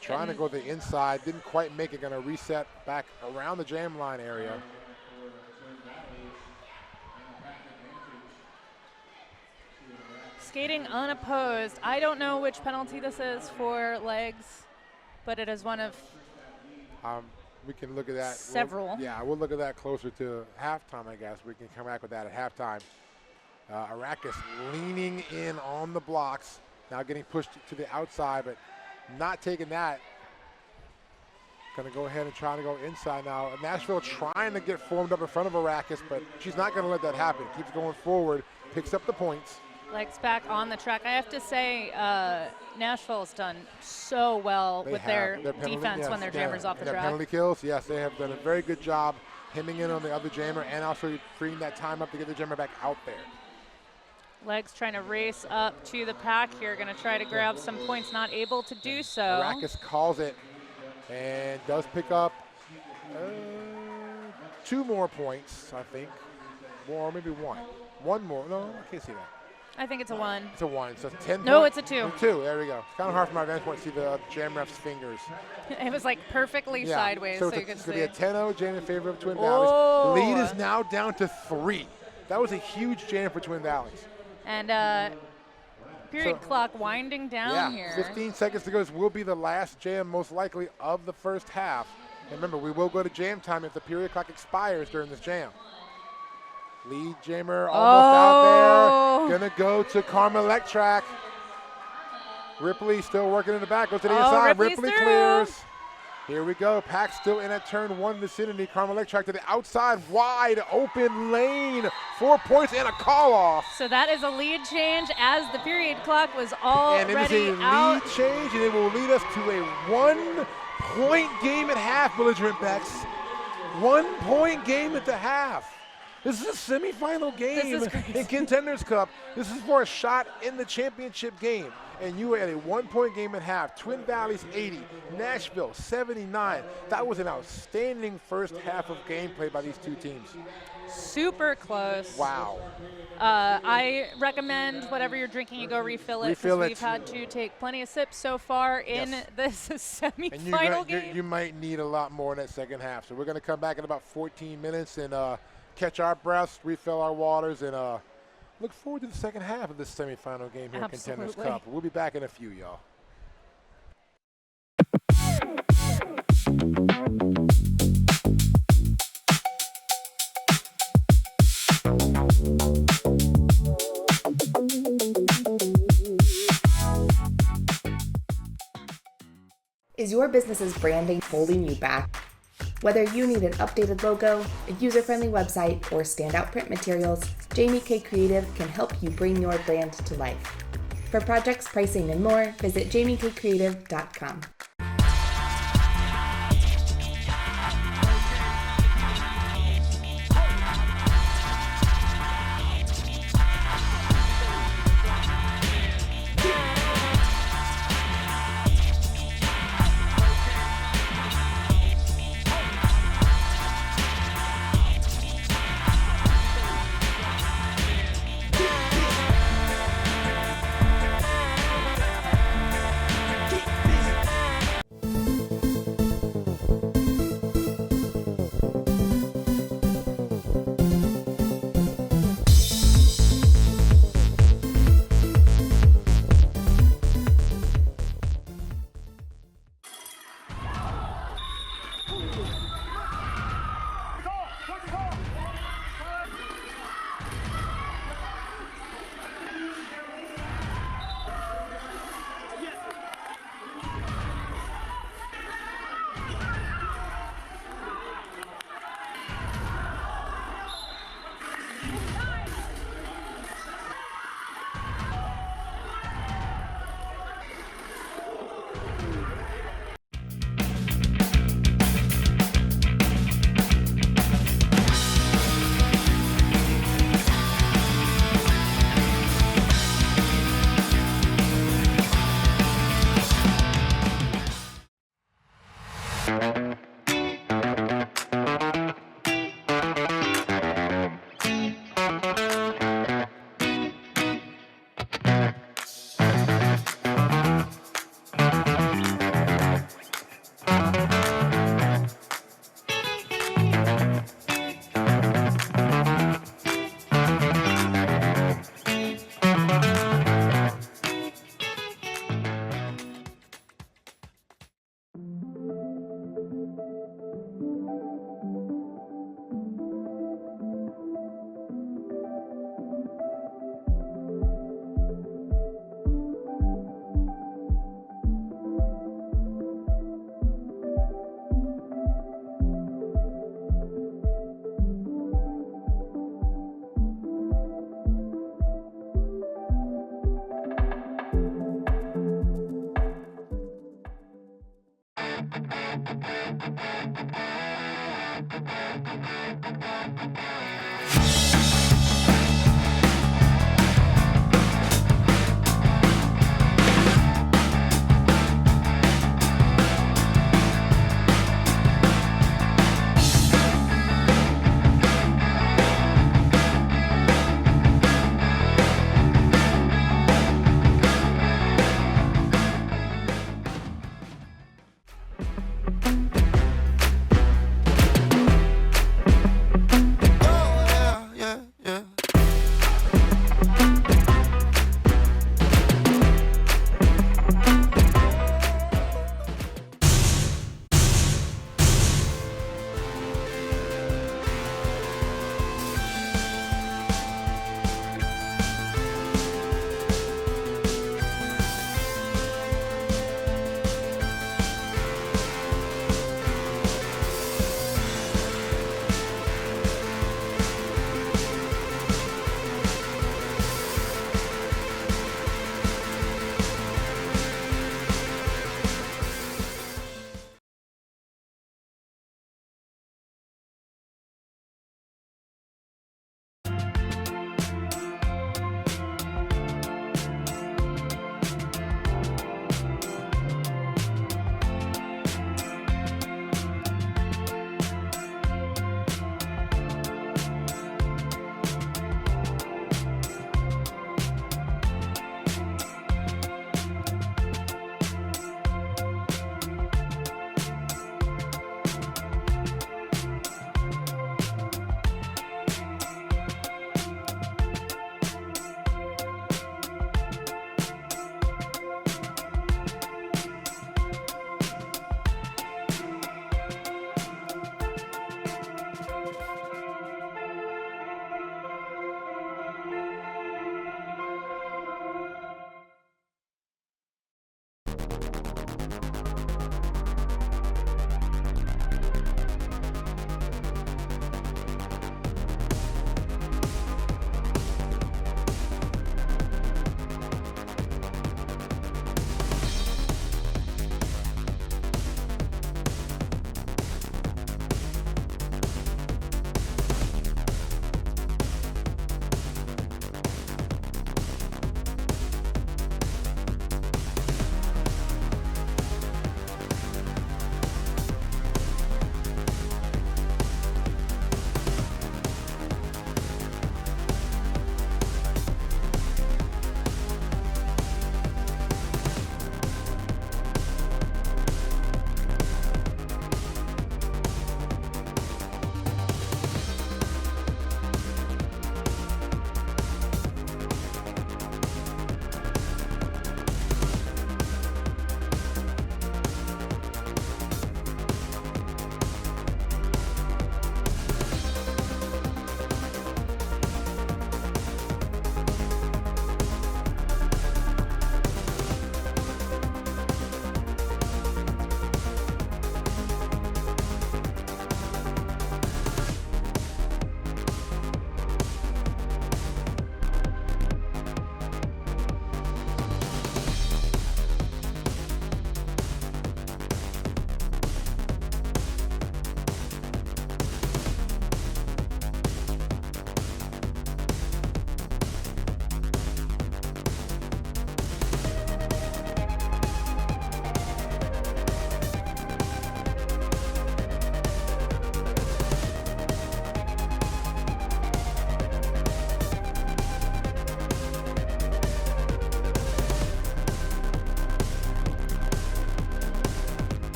Trying to go the inside, didn't quite make it, going to reset back around the jam line area. Skating unopposed. I don't know which penalty this is for Legs, but it is one of we can look at that. several. We'll look at that closer to halftime, I guess. We can come back with that at halftime. Arrakis leaning in on the blocks, now getting pushed to the outside, but not taking that. Going to go ahead and try to go inside now. Nashville trying to get formed up in front of Arrakis, but she's not going to let that happen. Keeps going forward, picks up the points. Legs back on the track. I have to say, Nashville's done so well with their defense when their jammer's off the track. Penalty kills, yes, they have done a very good job hemming in on the other jammer and also freeing that time up to get the jammer back out there. Legs trying to race up to the pack here, going to try to grab some points, not able to do so. Arrakis calls it and does pick up 2 more points, I think. Or maybe 1. 1 more. No, I can't see that. I think it's a 1. It's a 1. So it's 10. No, it's a 2. 2. There we go. It's kind of hard from my vantage point to see the jam ref's fingers. It was like perfectly sideways, so you could see. It's going to be a 10-0 jam in favor of Twin Valleys. The lead is now down to 3. That was a huge jam for Twin Valleys. And period clock winding down here. 15 seconds to go. This will be the last jam, most likely, of the first half. And remember, we will go to jam time if the period clock expires during this jam. Lead jammer almost out there. Gonna go to Carmelec. Ripley still working in the back. Goes to the inside. Ripley clears. Here we go. Pack still in at turn 1 vicinity. Carmelec to the outside. Wide open lane. 4 points and a call off. So that is a lead change as the period clock was already out. And it is a lead change, and it will lead us to a 1-point game at half, belligerent Becks. 1-point game at the half. This is a semifinal game in Contenders Cup. This is for a shot in the championship game. And you were at a 1-point game at half. Twin Valleys 80, Nashville 79. That was an outstanding first half of gameplay by these two teams. Super close. Wow. I recommend whatever you're drinking, you go refill it. Refill it. We've had to take plenty of sips so far in this semifinal game. You might need a lot more in that second half. So we're going to come back in about 14 minutes and catch our breaths, refill our waters, and look forward to the second half of this semifinal game here at Contenders Cup. We'll be back in a few, y'all. Is your business's branding holding you back? Whether you need an updated logo, a user-friendly website, or standout print materials, Jamie K Creative can help you bring your brand to life. For projects, pricing, and more, visit jamiekcreative.com.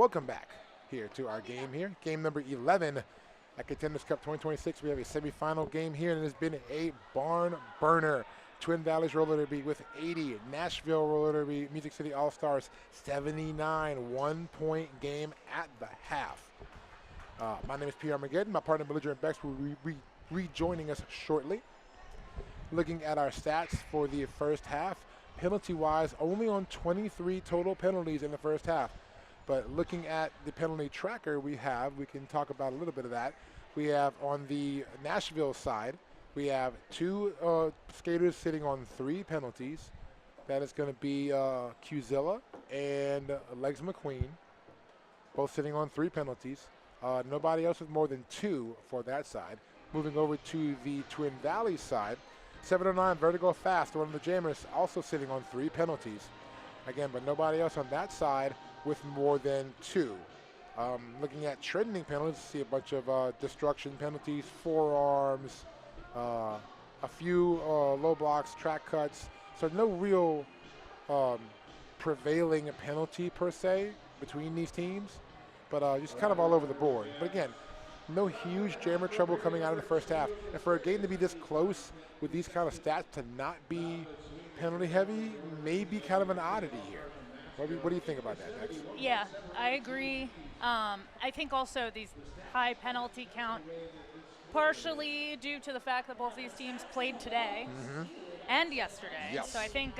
Welcome back here to our game here. Game number 11 at Contenders Cup 2026. We have a semifinal game here, and it has been a barn burner. Twin Valleys roller derby with 80. Nashville roller derby, Music City All-Stars 79. 1-point game at the half. My name is P. Armageddon. My partner Belligerent Bex will be rejoining us shortly. Looking at our stats for the first half, penalty-wise, only on 23 total penalties in the first half. But looking at the penalty tracker we can talk about a little bit of that. We have on the Nashville side, we have 2 skaters sitting on 3 penalties. That is going to be Qzilla and Legs McQueen, both sitting on 3 penalties. Nobody else with more than 2 for that side. Moving over to the Twin Valleys side, 709 Vertigo Fast, one of the jammers, also sitting on 3 penalties. Again, but nobody else on that side with more than 2. Looking at trending penalties, see a bunch of destruction penalties, forearms, a few low blocks, track cuts. So no real prevailing penalty per se between these teams, but just kind of all over the board. But again, no huge jammer trouble coming out of the first half. And for a game to be this close with these kind of stats to not be penalty heavy may be kind of an oddity here. What do you think about that, Max? Yeah, I agree. I think also these high penalty count, partially due to the fact that both these teams played today and yesterday. Yes. So I think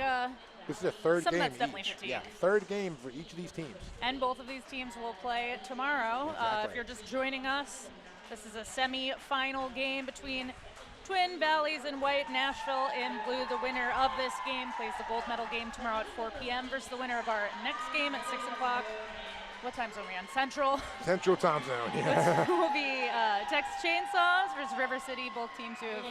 this is a third some game of that's definitely each. fatigue. Yeah, third game for each of these teams. And both of these teams will play tomorrow. Exactly. If you're just joining us, this is a semi-final game between Twin Valleys in white, Nashville in blue. The winner of this game plays the gold medal game tomorrow at 4 p.m. versus the winner of our next game at 6 o'clock. What time zone are we on? Central. Central time zone, yeah. This will be Texas Chainsaws versus River City, both teams who have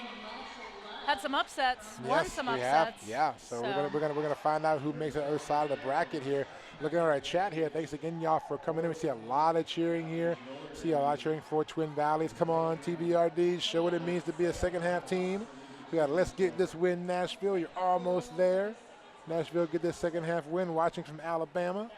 had some upsets, won some upsets. Yeah, so we're gonna find out who makes the other side of the bracket here. Looking at our chat here, thanks again, y'all, for coming in. We see a lot of cheering here. See a lot of cheering for Twin Valleys. Come on, TBRD, show what it means to be a second half team. We got let's get this win, Nashville. You're almost there. Nashville get this second half win. Watching from Alabama.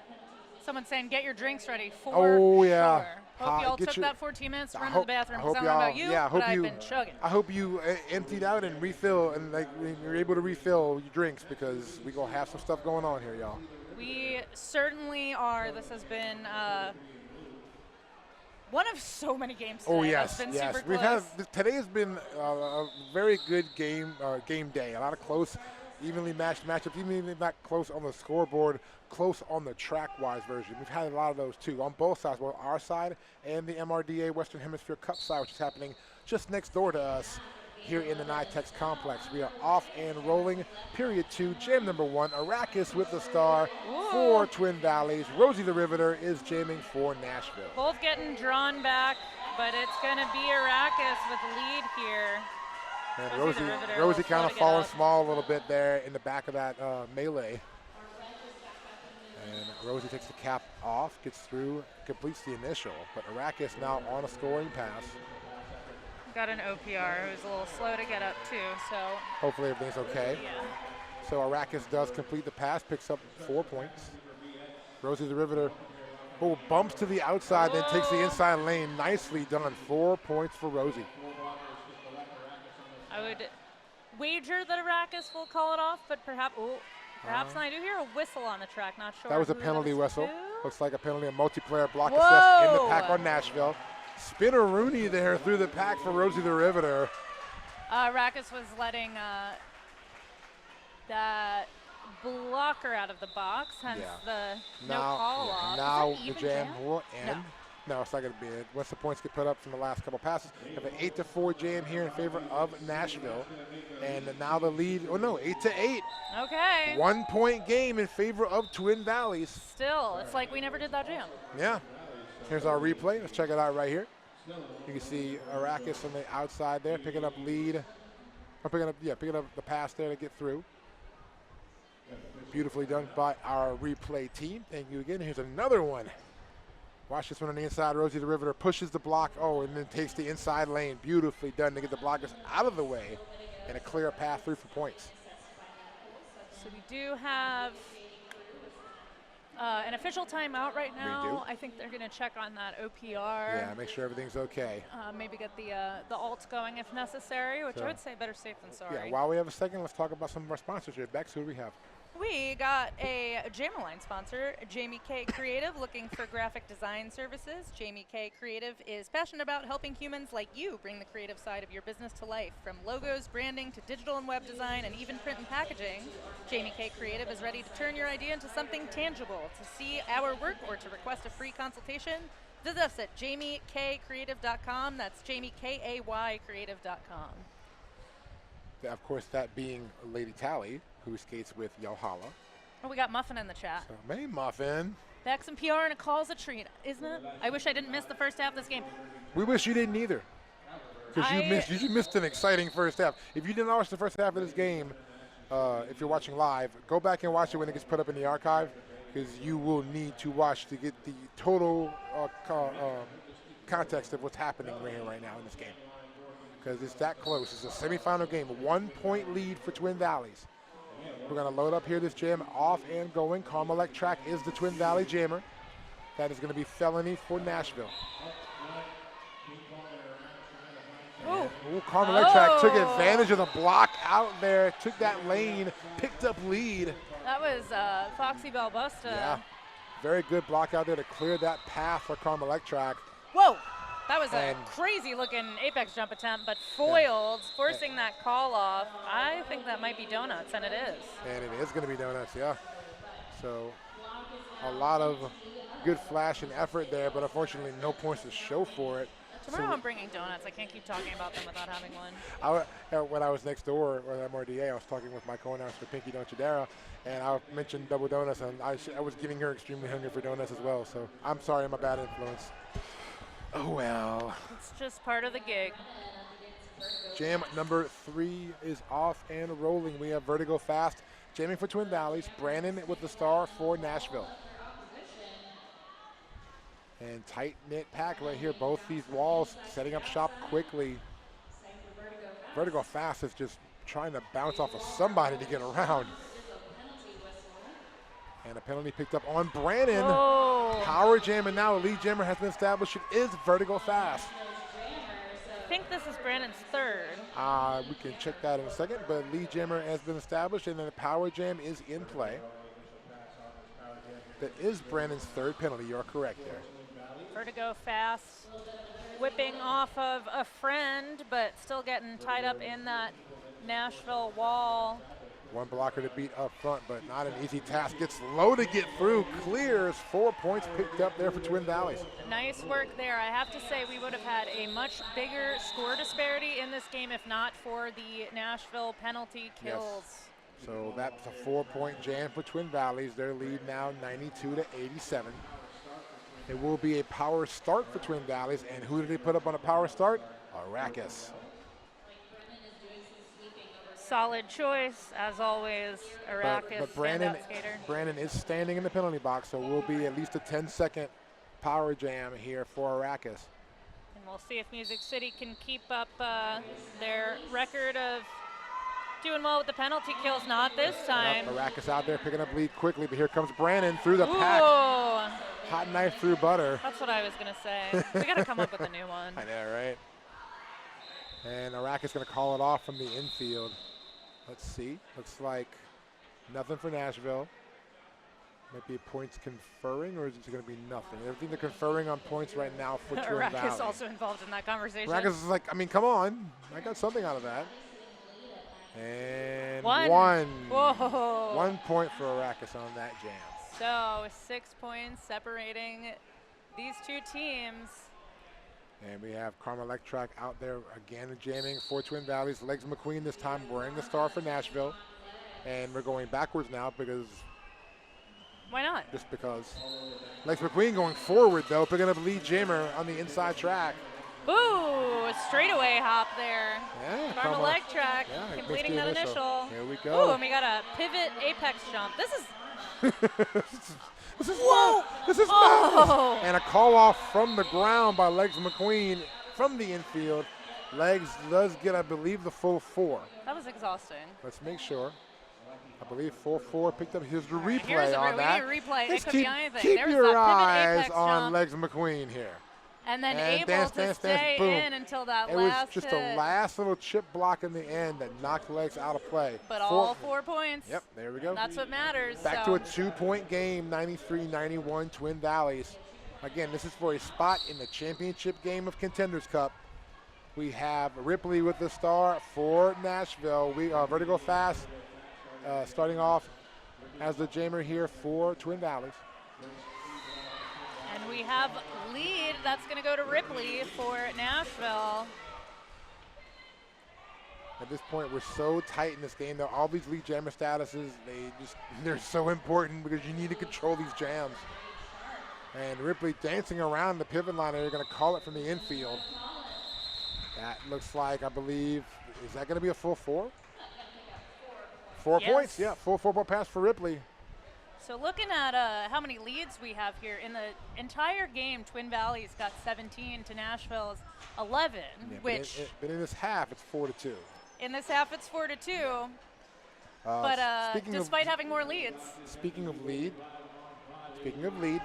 Someone saying, get your drinks ready for yeah. sure. Hope you all took that 14 minutes to run to the bathroom. I don't know about you, but I've been chugging. I hope you emptied out and refill, and like you're able to refill your drinks, because we gonna have some stuff going on here, y'all. We certainly are. This has been one of so many games today. Oh yes, It's been yes. super We've close. today has been a very good game day. A lot of close, evenly matched matchups, even not close on the scoreboard, close on the track-wise version. We've had a lot of those too on both sides, both our side and the MRDA Western Hemisphere Cup side, which is happening just next door to us here in the NYTEX complex. We are off and rolling. Period 2, jam number 1. Arrakis with the star for Twin Valleys. Rosie the Riveter is jamming for Nashville. Both getting drawn back, but it's going to be Arrakis with the lead here. And Rosie kind of falling small a little bit there in the back of that melee. And Rosie takes the cap off, gets through, completes the initial. But Arrakis now on a scoring pass. Got an OPR. It was a little slow to get up too, so. Hopefully everything's okay. Yeah. So Arrakis does complete the pass, picks up 4 points. Rosie the Riveter bumps to the outside, then takes the inside lane. Nicely done. 4 points for Rosie. I would wager that Arrakis will call it off, but perhaps not. I do hear a whistle on the track. Not sure. That was a who penalty that was whistle. to. Looks like a penalty, a multiplayer block assist in the pack on Nashville. Spinner Rooney there through the pack for Rosie the Riveter. Arrakis was letting that blocker out of the box, hence the no call off. Now the jam will end. No, it's not going to be it. Once the points get put up from the last couple passes, we have an 8-4 jam here in favor of Nashville. And now the lead, 8-8. Okay. 1 point game in favor of Twin Valleys. Still, it's like we never did that jam. Yeah. Here's our replay. Let's check it out right here. You can see Arrakis on the outside there, picking up lead. Or picking up the pass there to get through. Beautifully done by our replay team. Thank you again. Here's another one. Watch this one on the inside. Rosie the Riveter pushes the block. And then takes the inside lane. Beautifully done to get the blockers out of the way and a clear path through for points. So we do have An official timeout right now. I think they're going to check on that OPR. Yeah, make sure everything's okay. Maybe get the alt going if necessary, which I would say better safe than sorry. Yeah, while we have a second, let's talk about some of our sponsors here. Bex, who do we have? We got a Jam-A-Line sponsor, Jamie K Creative, looking for graphic design services. Jamie K Creative is passionate about helping humans like you bring the creative side of your business to life. From logos, branding, to digital and web design, and even print and packaging, Jamie K Creative is ready to turn your idea into something tangible. To see our work or to request a free consultation, visit us at jamiekcreative.com. That's JamieKay Creative.com. Of course, that being Lady Tally, who skates with Yohala. Oh, we got Muffin in the chat. So, hey, Muffin. Back some PR and a call's a treat, isn't it? I wish I didn't miss the first half of this game. We wish you didn't either. Because you missed an exciting first half. If you didn't watch the first half of this game, if you're watching live, go back and watch it when it gets put up in the archive, because you will need to watch to get the total context of what's happening right now in this game. Because it's that close. It's a semifinal game. 1 point lead for Twin Valleys. We're going to load up here this jam off and going. Carmelec Track is the Twin Valley jammer. That is going to be Felony for Nashville. Ooh, Carmelec Track took advantage of the block out there, took that lane, picked up lead. That was Foxy Balbusta. Yeah, very good block out there to clear that path for Carmelec Track. Whoa, that was a crazy looking apex jump attempt, but foiled, forcing that call off. I think that might be donuts, and it is. And it is going to be donuts, yeah. So a lot of good flash and effort there, but unfortunately no points to show for it. Tomorrow I'm bringing donuts. I can't keep talking about them without having one. When I was next door at MRDA, I was talking with my co-announcer, Pinky Donchadera, and I mentioned double donuts, and I was getting her extremely hungry for donuts as well. So I'm sorry, I'm a bad influence. Oh, well. It's just part of the gig. Jam number 3 is off and rolling. We have Vertigo Fast jamming for Twin Valleys. Brandon with the star for Nashville. And tight-knit pack right here. Both these walls setting up shop quickly. Vertigo Fast is just trying to bounce off of somebody to get around. And a penalty picked up on Brandon. Oh. Power jam, and now a lead jammer has been established. It is Vertigo Fast. I think this is Brandon's third. We can check that in a second, but lead jammer has been established, and then the power jam is in play. That is Brandon's third penalty. You're correct there. Vertigo Fast, whipping off of a friend, but still getting tied up in that Nashville wall. One blocker to beat up front, but not an easy task. Gets low to get through, clears. 4 points picked up there for Twin Valleys. Nice work there. I have to say we would have had a much bigger score disparity in this game if not for the Nashville penalty kills. Yes. So that's a 4-point jam for Twin Valleys. Their lead now 92-87. It will be a power start for Twin Valleys, and who did they put up on a power start? Arrakis. Solid choice, as always. Arrakis, but Brandon, skater. Brandon is standing in the penalty box, so will be at least a 10-second power jam here for Arrakis. And we'll see if Music City can keep up their record of doing well with the penalty kills. Not this time. Arrakis out there picking up lead quickly, but here comes Brandon through the pack. Hot knife through butter. That's what I was going to say. We got to come up with a new one. I know, right? And Arrakis going to call it off from the infield. Let's see. Looks like nothing for Nashville. Might be points conferring, or is it going to be nothing? I think they're conferring on points right now for Twin Valley. Arrakis also involved in that conversation. Arrakis is like, I mean, come on. I got something out of that. And one. Whoa. 1 point for Arrakis on that jam. So 6 points separating these two teams. And we have Carmelec Track out there again jamming for Twin Valleys. Legs McQueen this time wearing the star for Nashville. And we're going backwards now because... Why not? Just because. Legs McQueen going forward though, picking up lead jammer on the inside track. Ooh, straightaway hop there. Yeah, Carmelec Track completing that initial. Here we go. Ooh, and we got a pivot apex jump. This is... This is madness. And a call off from the ground by Legs McQueen from the infield. Legs does get, I believe, the full 4. That was exhausting. Let's make sure. I believe 4-4 picked up. Here's the replay Here's on that. We need a replay. Let's It could be anything. keep There was your that pivot eyes apex on jump, Legs McQueen here. and then And able to stay boom. in until that It last was just hit. a last little chip block in the end that knocked Legs out of play. But all 4 points. Yep, there we go. That's what matters. Back so. to a 2-point game, 93-91 Twin Valleys. Again, this is for a spot in the championship game of Contenders Cup. We have Ripley with the star for Nashville. We are Vertigo Fast starting off as the jammer here for Twin Valleys. And we have lead. That's going to go to Ripley for Nashville. At this point, we're so tight in this game. There are all these lead jammer statuses. They're so important because you need to control these jams. And Ripley dancing around the pivot line. They're going to call it from the infield. That looks like, I believe, is that going to be a full 4? 4 Yes. points, yeah, full 4-point pass for Ripley. So looking at how many leads we have here, in the entire game, Twin Valleys got 17 to Nashville's 11, Yeah, which but in this half, it's 4-2. in this half it's 4-2. Speaking Despite having more leads, Speaking of lead,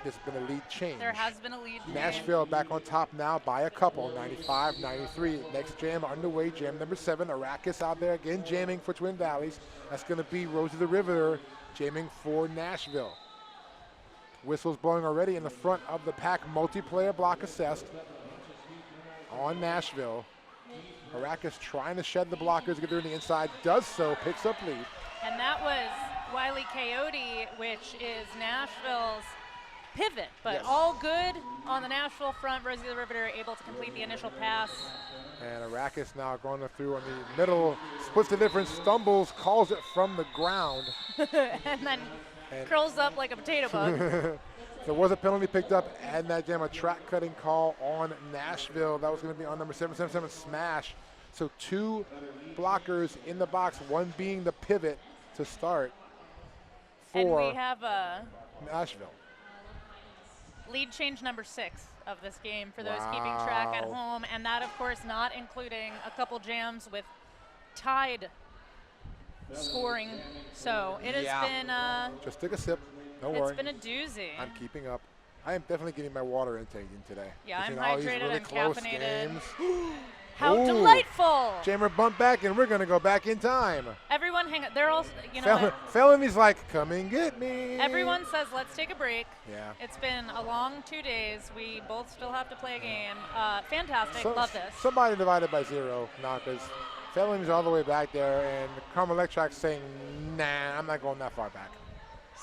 there's been a lead change. there has been a lead change. Nashville back on top now by a couple, 95-93. Next jam underway, jam number 7. Arrakis out there again jamming for Twin Valleys. That's going to be Rosie the Riveter jamming for Nashville. Whistles blowing already in the front of the pack. Multiplayer block assessed on Nashville. Arrakis trying to shed the blockers, get there on the inside, does so, picks up lead. And that was Wile E. Coyote, which is Nashville's pivot, but Yes. all good on the Nashville front. Rosie the Riveter able to complete the initial pass. And Arrakis now going through on the middle, splits the difference, stumbles, calls it from the ground. And then curls up like a potato bug. There was a penalty picked up and that jam, a track cutting call on Nashville. That was going to be on number 777 Smash. So 2 blockers in the box, one being the pivot to start for And we have a Nashville. lead change number 6 of this game for those keeping track at Wow. home, and that of course not including a couple jams with tied scoring. So it has been Just take a sip. Don't it's worry. been a doozy. I'm keeping up. I am definitely getting my water intake in today. Yeah, I'm Between all these hydrated, really I'm close caffeinated. games. How Ooh. delightful! Jammer bump back, and we're going to go back in time. Everyone hang on. They're all, you know what? Felony's like, come and get me. Everyone says, let's take a break. Yeah. It's been a long 2 days. We both still have to play a game. Fantastic. Love this. Somebody divided by 0 now because Felony's all the way back there, and Carmel Electrac's saying, nah, I'm not going that far back.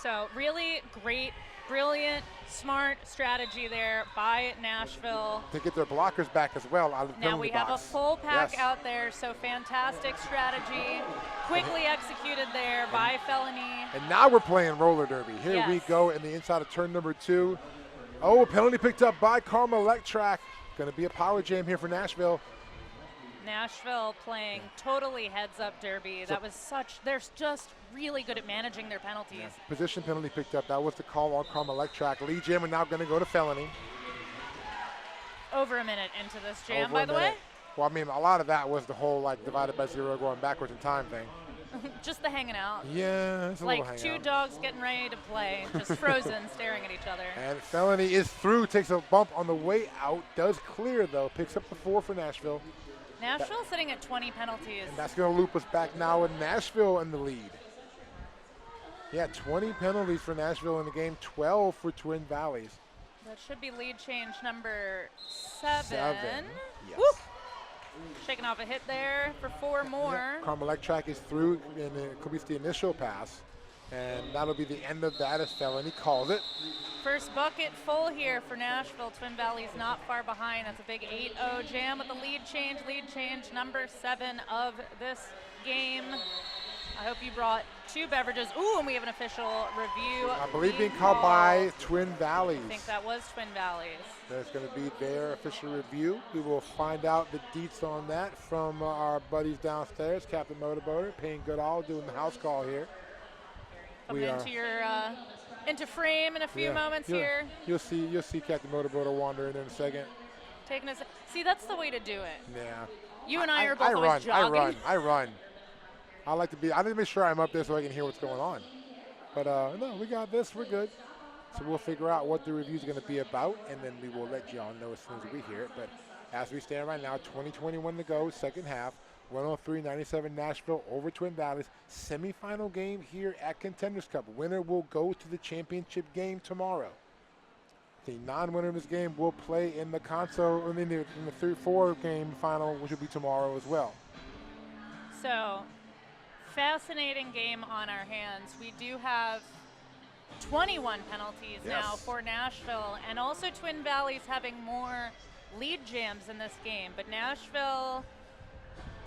So really great, brilliant, smart strategy there by Nashville. To get their blockers back as well out of the Now penalty we have a box. full pack Yes. out there, so fantastic strategy. Quickly executed there by Felony. And now we're playing roller derby. Here we Yes. go in the inside of turn number 2. Oh, penalty picked up by Carmel Electrac. Going to be a power jam here for Nashville. Nashville playing totally heads-up derby. That was they're just really good at managing their penalties. Position penalty picked up. That was the call on Carmel Electrac. Lead jammer now going to go to Felony. Over a minute into this jam, Over by a the minute. way. Well, I mean, a lot of that was the whole like divided by 0 going backwards in time thing. Just the hanging out. Yeah, it's a little Like hangout. 2 dogs getting ready to play, just frozen, staring at each other. And Felony is through, takes a bump on the way out, does clear though, picks up the 4 for Nashville. Nashville sitting at 20 penalties. And that's going to loop us back now with Nashville in the lead. Yeah, 20 penalties for Nashville in the game, 12 for Twin Valleys. That should be lead change number 7. Yes. Whoop. Shaking off a hit there for 4 more. Carmel Electrac is through, and it completes the initial pass. And that'll be the end of that as Felony calls it. First bucket full here for Nashville. Twin Valley's not far behind. That's a big 8-0 jam with the lead change number 7 of this game. I hope you brought 2 beverages. Ooh, and we have an official review. I believe being called by Twin Valleys. I think that was Twin Valleys. There's going to be their official review. We will find out the deets on that from our buddies downstairs. Captain Motorboater, Payne Goodall doing the house call here. Come into your into frame in a few moments here. You'll see Captain Motorboater wander in a second. Taking us. See, that's the way to do it. Yeah. You and I are both always jogging. I run. I need to make sure I'm up there so I can hear what's going on. But no, we got this. We're good. So we'll figure out what the review is going to be about, and then we will let you all know as soon as we hear it. But as we stand right now, 20:21 to go, second half, 103-97 Nashville over Twin Valleys. Semifinal game here at Contenders Cup. Winner will go to the championship game tomorrow. The non-winner of this game will play in the console in the 3-4 game final, which will be tomorrow as well. So, fascinating game on our hands. We do have 21 penalties now for Nashville, and also Twin Valleys having more lead jams in this game. But Nashville's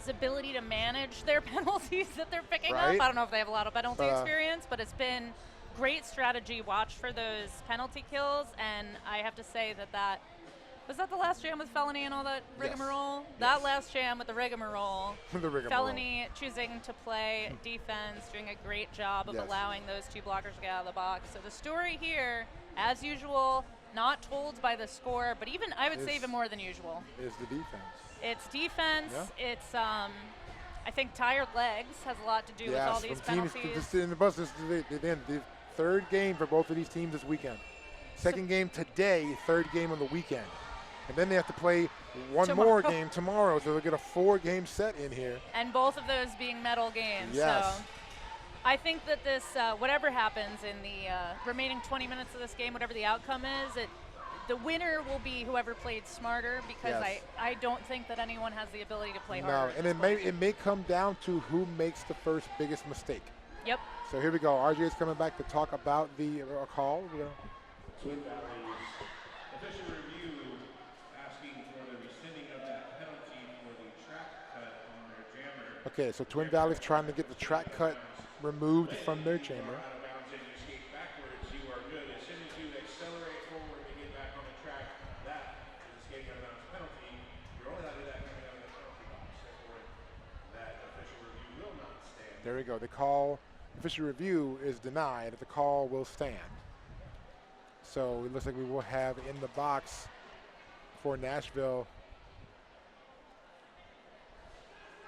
ability to manage their penalties that they're picking up, I don't know if they have a lot of penalty experience, but it's been great strategy. Watch for those penalty kills, and I have to say that was that the last jam with Felony and all that rigmarole? That last jam with the rigmarole. Felony choosing to play defense, doing a great job of allowing those two blockers to get out of the box. So the story here, as usual, not told by the score, but even I would say even more than usual. Is the defense. It's defense. Yeah. It's I think tired legs has a lot to do with all these penalties. In the bus, the third game for both of these teams this weekend. Second game today, third game on the weekend. And then they have to play one more game tomorrow, so they'll get a 4-game set in here. And both of those being medal games. Yes. So I think that this, whatever happens in the remaining 20 minutes of this game, whatever the outcome is, the winner will be whoever played smarter, because I don't think that anyone has the ability to play harder. No, and it may come down to who makes the first biggest mistake. Yep. So here we go. RJ is coming back to talk about the call. Twin Valleys official review asking for the rescinding of that penalty for the track cut on their jammer. Okay, so Twin Valleys trying to get the track cut removed from their jammer. Out of bounds and you skate backwards, you are good. As soon as you accelerate forward and get back on the track, that is a skating out of bounds penalty. You're only allowed to do that coming out of the penalty box. Therefore, that official review will not stand. There we go. The call, official review is denied. The call will stand. So it looks like we will have in the box for Nashville.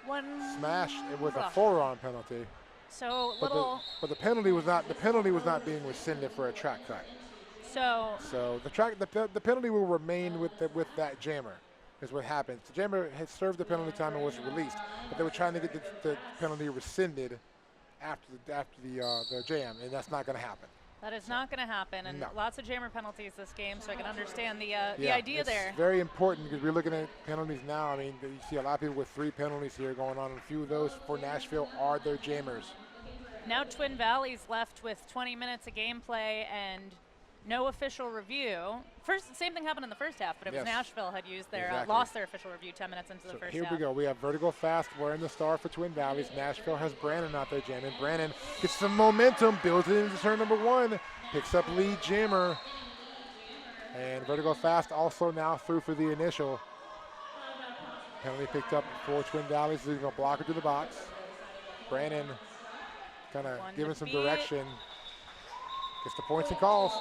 One smash. It was a forearm penalty. So but the penalty was not being rescinded for a track cut. So the penalty will remain with that jammer. Is what happened. The jammer had served the penalty time and was released, but they were trying to get the penalty rescinded after the jam, and that's not going to happen. That is not going to happen, and lots of jammer penalties this game, so I can understand the idea there. It's very important because we're looking at penalties now. I mean, you see a lot of people with 3 penalties here going on, and a few of those for Nashville are their jammers. Now Twin Valleys left with 20 minutes of gameplay and no official review. Same thing happened in the first half, but it was Nashville had used their lost their official review 10 minutes into the first half. Here we go. We have Vertigo Fast wearing the star for Twin Valleys. Nashville has Brandon out there jamming. Brandon gets some momentum, builds it into turn number 1, picks up lead jammer. And Vertigo Fast also now through for the initial. Penalty picked up for Twin Valleys. He's going to block it to the box. Brandon kind of giving some direction. Gets the points and calls.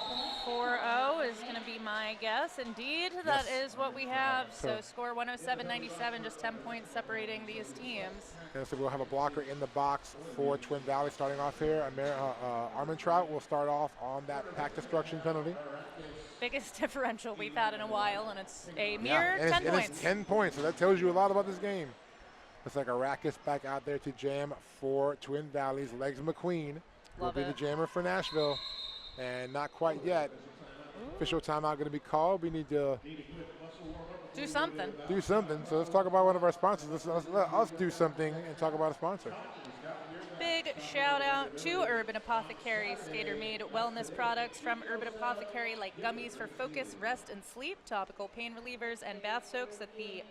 4-0 is going to be my guess. Indeed, that is what we have. So score 107-97, just 10 points separating these teams. And so we'll have a blocker in the box for Twin Valley starting off here. Armentrout will start off on that pack destruction penalty. Biggest differential we've had in a while, and it's a mere 10 points. It's 10 points, so that tells you a lot about this game. Looks like Arrakis back out there to jam for Twin Valleys. Legs McQueen will be the jammer for Nashville. And not quite yet. Official timeout going to be called. We need to do something. So let's talk about one of our sponsors. Let us do something and talk about a sponsor. Big shout out to Urban Apothecary. Skater made wellness products from Urban Apothecary like gummies for focus, rest, and sleep, topical pain relievers, and bath soaks at the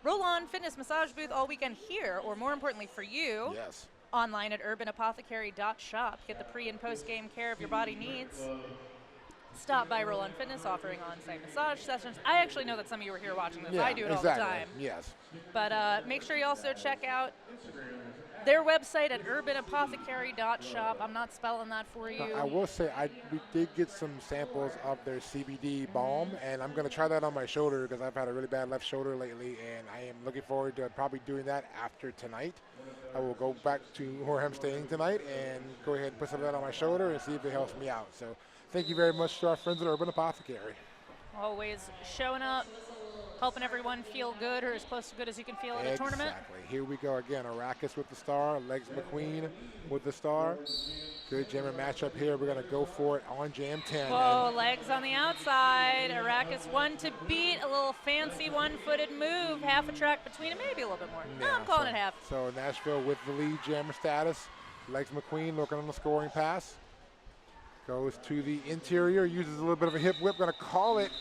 Roll-On Fitness Massage booth all weekend here, or more importantly for you. Yes. Online at urbanapothecary.shop. Get the pre- and post-game care of your body needs. Stop by Roll-On Fitness offering on-site massage sessions. I actually know that some of you are here watching this. I do it all the time. Yes. But make sure you also check out their website at urbanapothecary.shop. I'm not spelling that for you. I will say we did get some samples of their CBD balm, and I'm going to try that on my shoulder because I've had a really bad left shoulder lately, and I am looking forward to probably doing that after tonight. I will go back to where I'm staying tonight and go ahead and put some of that on my shoulder and see if it helps me out. So thank you very much to our friends at Urban Apothecary. Always showing up, helping everyone feel good or as close to good as you can feel at a tournament. Exactly. Here we go again. Arrakis with the star, Legs McQueen with the star. Good jammer matchup here. We're going to go for it on Jam 10. Whoa, Legs on the outside. Arrakis one to beat. A little fancy one-footed move. Half a track between them, maybe a little bit more. No, I'm calling it half. So Nashville with the lead jammer status. Legs McQueen looking on the scoring pass. Goes to the interior, uses a little bit of a hip whip, going to call it.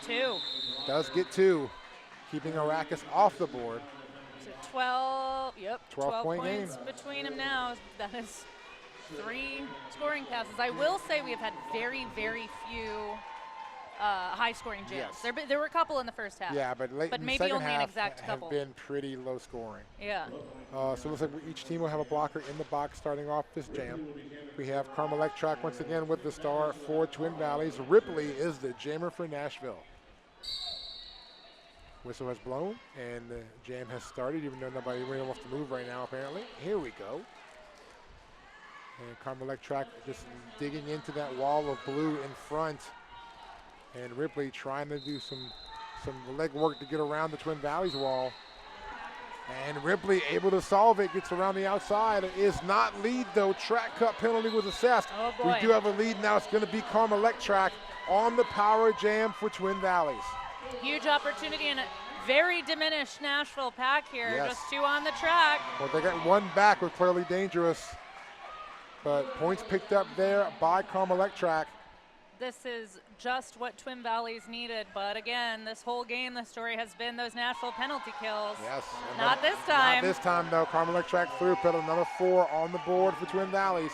2. Does get 2, keeping Arrakis off the board. So 12, yep, 12 point points game between them now. That is 3 scoring passes. I will say we have had very, very few high-scoring jams. Yes. There were a couple in the first half. Yeah, but late in the maybe second only half an exact couple. have been pretty low scoring. Yeah. So it looks like each team will have a blocker in the box starting off this jam. We have Carmelec once again with the star for Twin Valleys. Ripley is the jammer for Nashville. Whistle has blown, and the jam has started, even though nobody really wants to move right now, apparently. Here we go. And Carmelec just digging into that wall of blue in front. And Ripley trying to do some leg work to get around the Twin Valleys wall. And Ripley able to solve it, gets around the outside. It is not lead, though. Track cut penalty was assessed. Oh boy. We do have a lead now. It's going to be Carmelec on the power jam for Twin Valleys. Huge opportunity and a very diminished Nashville pack here. Yes. Just 2 on the track. Well, they got 1 back with Clearly Dangerous. But points picked up there by Carmelec. This is just what Twin Valleys needed, but again, this whole game, the story has been those Nashville penalty kills. Yes. Not this time. Not this time, though. Carmelec through, put another 4 on the board for Twin Valleys.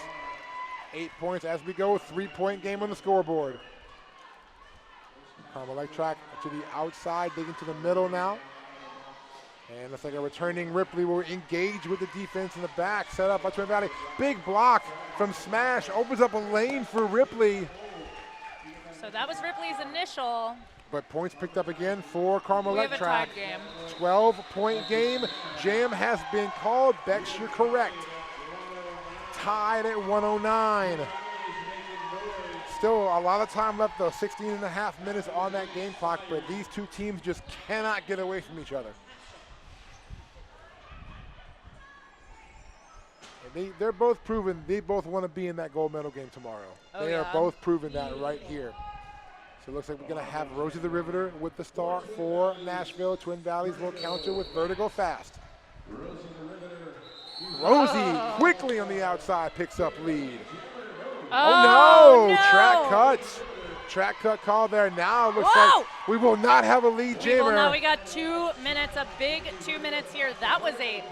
8 points as we go, 3-point game on the scoreboard. Carmelec to the outside, digging to the middle now. And looks like a returning Ripley will engage with the defense in the back, set up by Twin Valley. Big block from Smash, opens up a lane for Ripley. So that was Ripley's initial. But points picked up again for Carmelec. We have a tied game. 12-point game. Jam has been called. Bex, you're correct. Tied at 109. Still a lot of time left, though. 16 and a half minutes on that game clock, but these two teams just cannot get away from each other. They're both proven they both want to be in that gold medal game tomorrow. Oh, they are both proving that right here. So it looks like we're going to have Rosie the Riveter with the star for Nashville. Twin Valleys will counter with Vertigo Fast. Rosie quickly on the outside picks up lead. Oh no! Track cuts. Track cut call there. Now it looks like we will not have a lead jammer. Now we got 2 minutes, a big 2 minutes here. That was a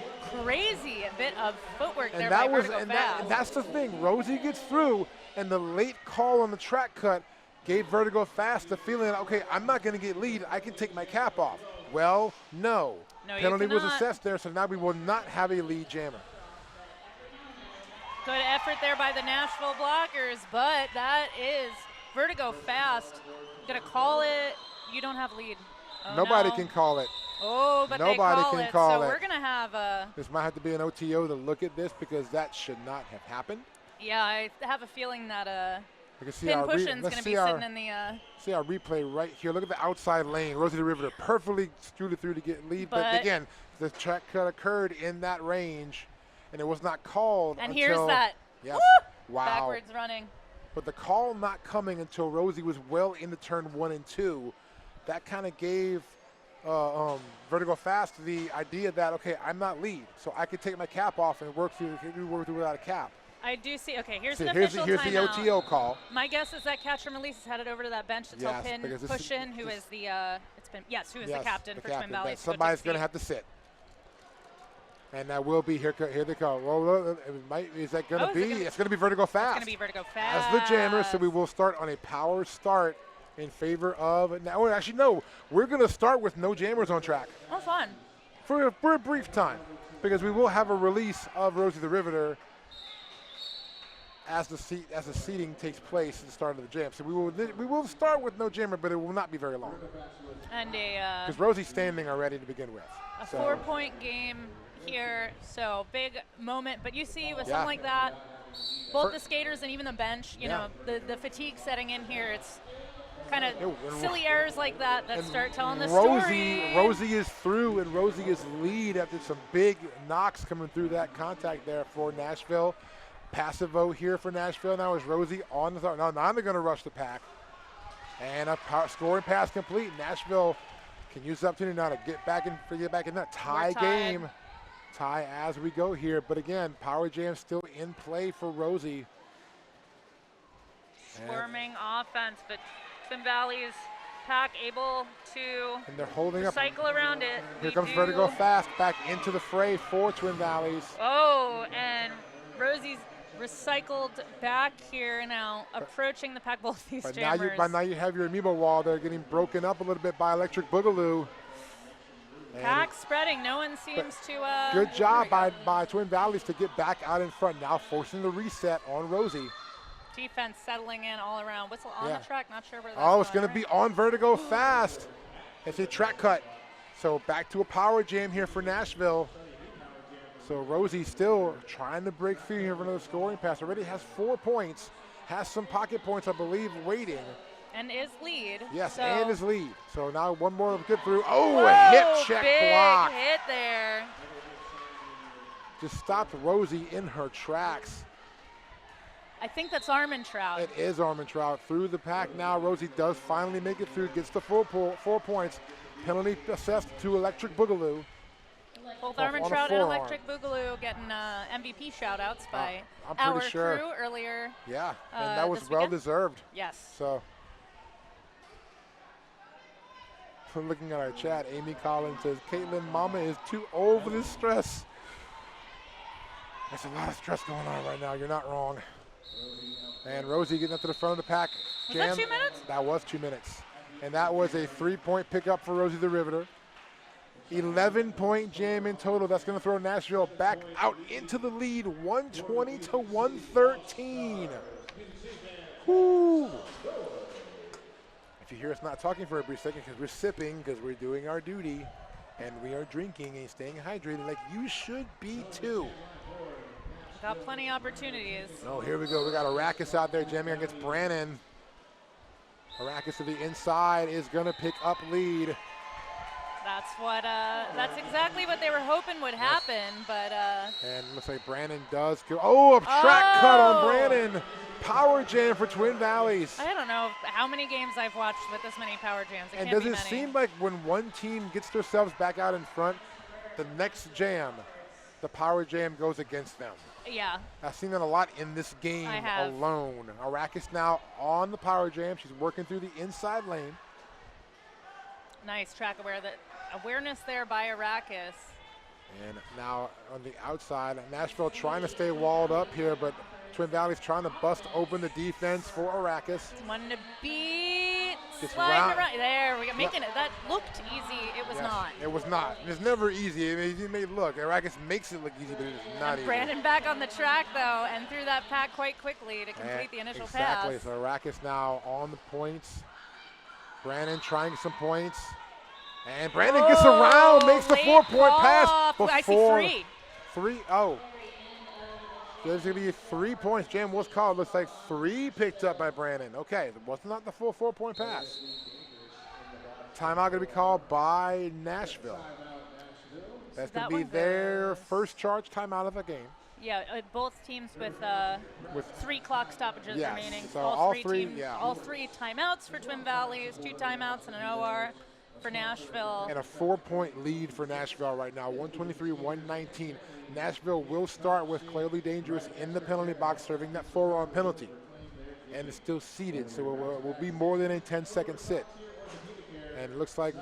crazy bit of footwork there by Vertigo Fast. And that's the thing. Rosie gets through, and the late call on the track cut gave Vertigo Fast the feeling that, okay, I'm not going to get lead. I can take my cap off. Well, no. Penalty was assessed there, so now we will not have a lead jammer. Good effort there by the Nashville blockers, but that is Vertigo Fast. Gonna call it. You don't have lead. Oh, Nobody can call it. Oh, but Nobody they can call it. So we're gonna have a. This might have to be an OTO to look at this because that should not have happened. Yeah, I have a feeling that Pin Pushin's gonna be sitting in the. See our replay right here. Look at the outside lane. Rosie the Riveter perfectly scooted through to get lead, but again, the track cut occurred in that range, and it was not called. And until, here's that. Yes. Wow. Backwards running. But the call not coming until Rosie was well into turn 1 and 2. That kind of gave Vertigo Fast the idea that, okay, I'm not lead, so I could take my cap off and work through without a cap. I do see. Okay, here's an Here's official the timeout. OTO call. My guess is that catch and release is headed over to that bench to tell Pin Pushin, who is the the captain for Twin Valleys. Somebody's going to have to sit. And that will be here they come. Well, is that going to be? It's going to be Vertigo Fast. It's going to be Vertigo Fast. As the jammer, so we will start on a power start in favor of. Now, actually, no, we're going to start with no jammers on track. Oh, fun. For a brief time. because we will have a release of Rosie the Riveter as the seating takes place at the start of the jam. So we will start with no jammer, but it will not be very long. And because Rosie's standing already to begin with. A 4-point game here, so big moment. But you see with something like that, both the skaters and even the bench, you know, the fatigue setting in here. It's kind of silly errors like that start telling the story. Rosie is through, and Rosie is lead after some big knocks coming through that contact there for Nashville. Passive vote here for Nashville. Now is Rosie on the start. Now they're going to rush the pack. And a scoring pass complete. Nashville can use the opportunity now to get back in that tie game. Tie as we go here. But again, Power Jam still in play for Rosie. Swarming offense, but Twin Valley's pack able to cycle around it. Here comes Vertigo Fast back into the fray for Twin Valleys. Oh, and Rosie's recycled back here now, approaching the pack, both these jammers. Now you have your Amiibo wall. They're getting broken up a little bit by Electric Boogaloo. Pack spreading. No one seems to. Good job by Twin Valleys to get back out in front. Now forcing the reset on Rosie. Defense settling in all around. Whistle on the track. Not sure where that's Oh, it's going to be on Vertigo Fast. It's a track cut. So back to a power jam here for Nashville. So Rosie still trying to break free here for another scoring pass. Already has 4 points. Has some pocket points, I believe, waiting. And is lead. Yes, so and is lead. So now one more good through. Oh, whoa, a hip check big block. Hit there. Just stopped Rosie in her tracks. I think that's Armentrout. It is Armentrout through the pack now. Rosie does finally make it through, gets the 4 points. Penalty assessed to Electric Boogaloo. Both Armentrout and Electric Boogaloo getting MVP shout-outs by our crew earlier. Yeah, and that was well-deserved. Yes. So, looking at our chat, Amy Collins says, Caitlin, Mama is too old for this stress. There's a lot of stress going on right now. You're not wrong. And Rosie getting up to the front of the pack. Was that 2 minutes? That was 2 minutes. And that was a 3-point pickup for Rosie the Riveter. 11-point jam in total. That's going to throw Nashville back out into the lead, 120 to 113. Woo! If you hear us not talking for a brief second, because we're sipping, because we're doing our duty, and we are drinking and staying hydrated like you should be too. Got plenty of opportunities. Oh, here we go. We got Arrakis out there jamming against Brannon. Arrakis to the inside is going to pick up lead. That's exactly what they were hoping would happen, but. And looks like Brannon does go. Oh, a track cut on Brannon. Power jam for Twin Valleys. I don't know how many games I've watched with this many power jams. And does it seem like when one team gets themselves back out in front, the next jam, the power jam goes against them? Yeah. I've seen that a lot in this game alone. Arrakis now on the power jam. She's working through the inside lane. Nice track awareness there by Arrakis. And now on the outside, Nashville trying to stay walled up here, but Twin Valley's trying to bust open the defense for Arrakis. One to beat. Sliding around. There we go. Making it. That looked easy. It was not. It was not. It's never easy. I mean, you may look. Arrakis makes it look easy, but it's not easy. Brandon back on the track, though, and threw that pack quite quickly to complete the initial pass. Exactly. So Arrakis now on the points. Brandon trying some points. And Brandon gets around, makes the 4-point pass. I see 3. Oh. There's going to be 3 points. Jam was called. Looks like 3 picked up by Brandon. Okay, it was not the full 4-point pass. Timeout going to be called by Nashville. That's going to be their first charge timeout of the game. Yeah, both teams with 3 clock stoppages remaining. So all three timeouts for Twin Valleys, 2 timeouts and an OR for Nashville. And a 4-point lead for Nashville right now, 123-119. Nashville will start with Clearly Dangerous in the penalty box serving that forearm penalty. And it's still seated, so it will be more than a 10-second sit. And it looks like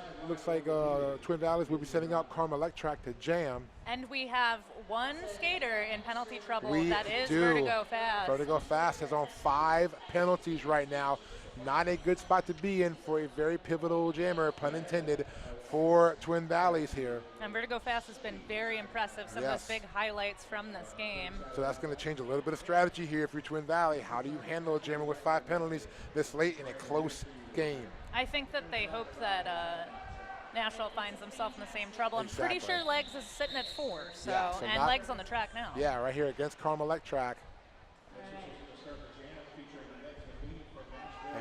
Twin Valleys will be setting up Karma Electrac to jam. And we have one skater in penalty trouble. That is do. Vertigo Fast. Vertigo Fast is on 5 penalties right now. Not a good spot to be in for a very pivotal jammer, pun intended, for Twin Valleys here. And Vertigo Fast has been very impressive. Some of those big highlights from this game. So that's going to change a little bit of strategy here for Twin Valley. How do you handle a jammer with 5 penalties this late in a close game? I think that they hope that Nashville finds themselves in the same trouble. Exactly. I'm pretty sure Legs is sitting at 4, so, and not, Legs on the track now. Yeah, right here against Carmelec track.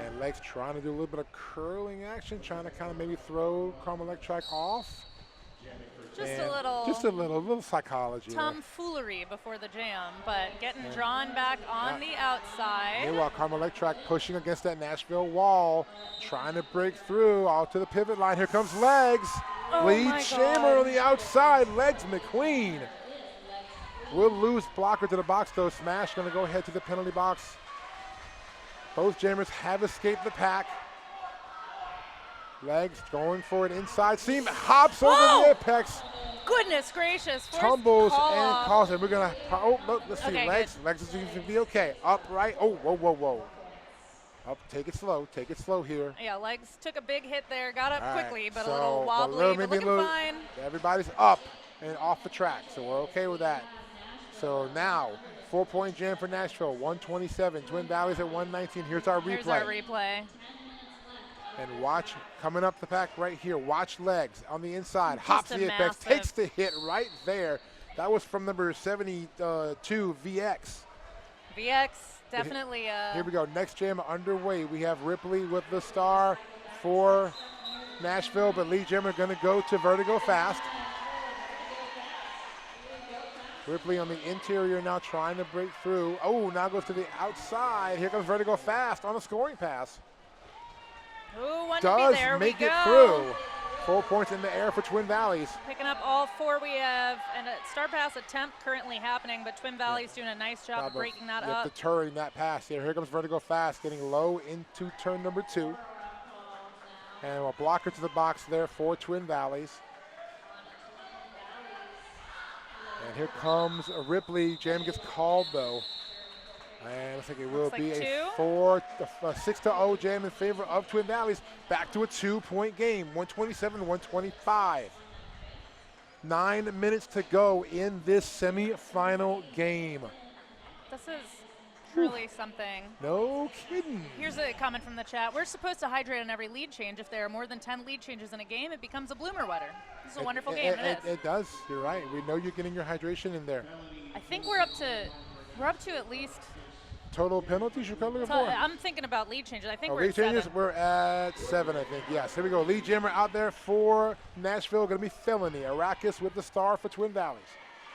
And Legs trying to do a little bit of curling action, trying to kind of maybe throw Carmelec track off. Just a little psychology. Tomfoolery before the jam, but getting drawn back on the outside. Meanwhile, Carmelec track pushing against that Nashville wall, trying to break through out to the pivot line. Here comes Legs. Lead jammer on the outside. Legs McQueen. Will lose blocker to the box though. Smash going to go ahead to the penalty box. Both jammers have escaped the pack. Legs going for it inside seam, hops over the apex. Goodness gracious. Tumbles and calls it. We're going to, let's see, Okay, Legs is going to be okay. Upright, whoa. Up, take it slow here. Yeah, Legs took a big hit there, got up quickly, but so, a little wobbly, but looking fine. Everybody's up and off the track, so we're okay with that. So now, 4-point jam for Nashville, 127. Twin Valleys at 119. Here's our replay. And watch, coming up the pack right here, watch Legs on the inside. Hops the apex, takes the hit right there. That was from number 72, VX. VX, definitely. Here we go, next jam underway. We have Ripley with the star for Nashville, but lead jammer going to go to Vertigo Fast. Ripley on the interior now trying to break through. Oh, now goes to the outside. Here comes Vertigo Fast on a scoring pass. Ooh, Does make it through. 4 points in the air for Twin Valleys. Picking up all 4 we have, and a star pass attempt currently happening, but Twin Valleys doing a nice job of breaking that up. Deterring that pass here. Here comes Vertigo Fast, getting low into turn number 2. And a blocker to the box there for Twin Valleys. And here comes Ripley. Jam gets called though. And looks like it will be a 6-0 jam in favor of Twin Valleys. Back to a 2-point game, 127-125. 9 minutes to go in this semifinal game. This is truly something. No kidding. Here's a comment from the chat. We're supposed to hydrate on every lead change. If there are more than 10 lead changes in a game, it becomes a bloomer wetter. This is a wonderful game. It is. It does. You're right. We know you're getting your hydration in there. I think we're up to at least. Total penalties you're looking for? I'm thinking about lead changes. I think we're lead at changes, 7. We're at 7, I think. Yes, here we go. Lead jammer out there for Nashville. Going to be Felony. Arrakis with the star for Twin Valleys.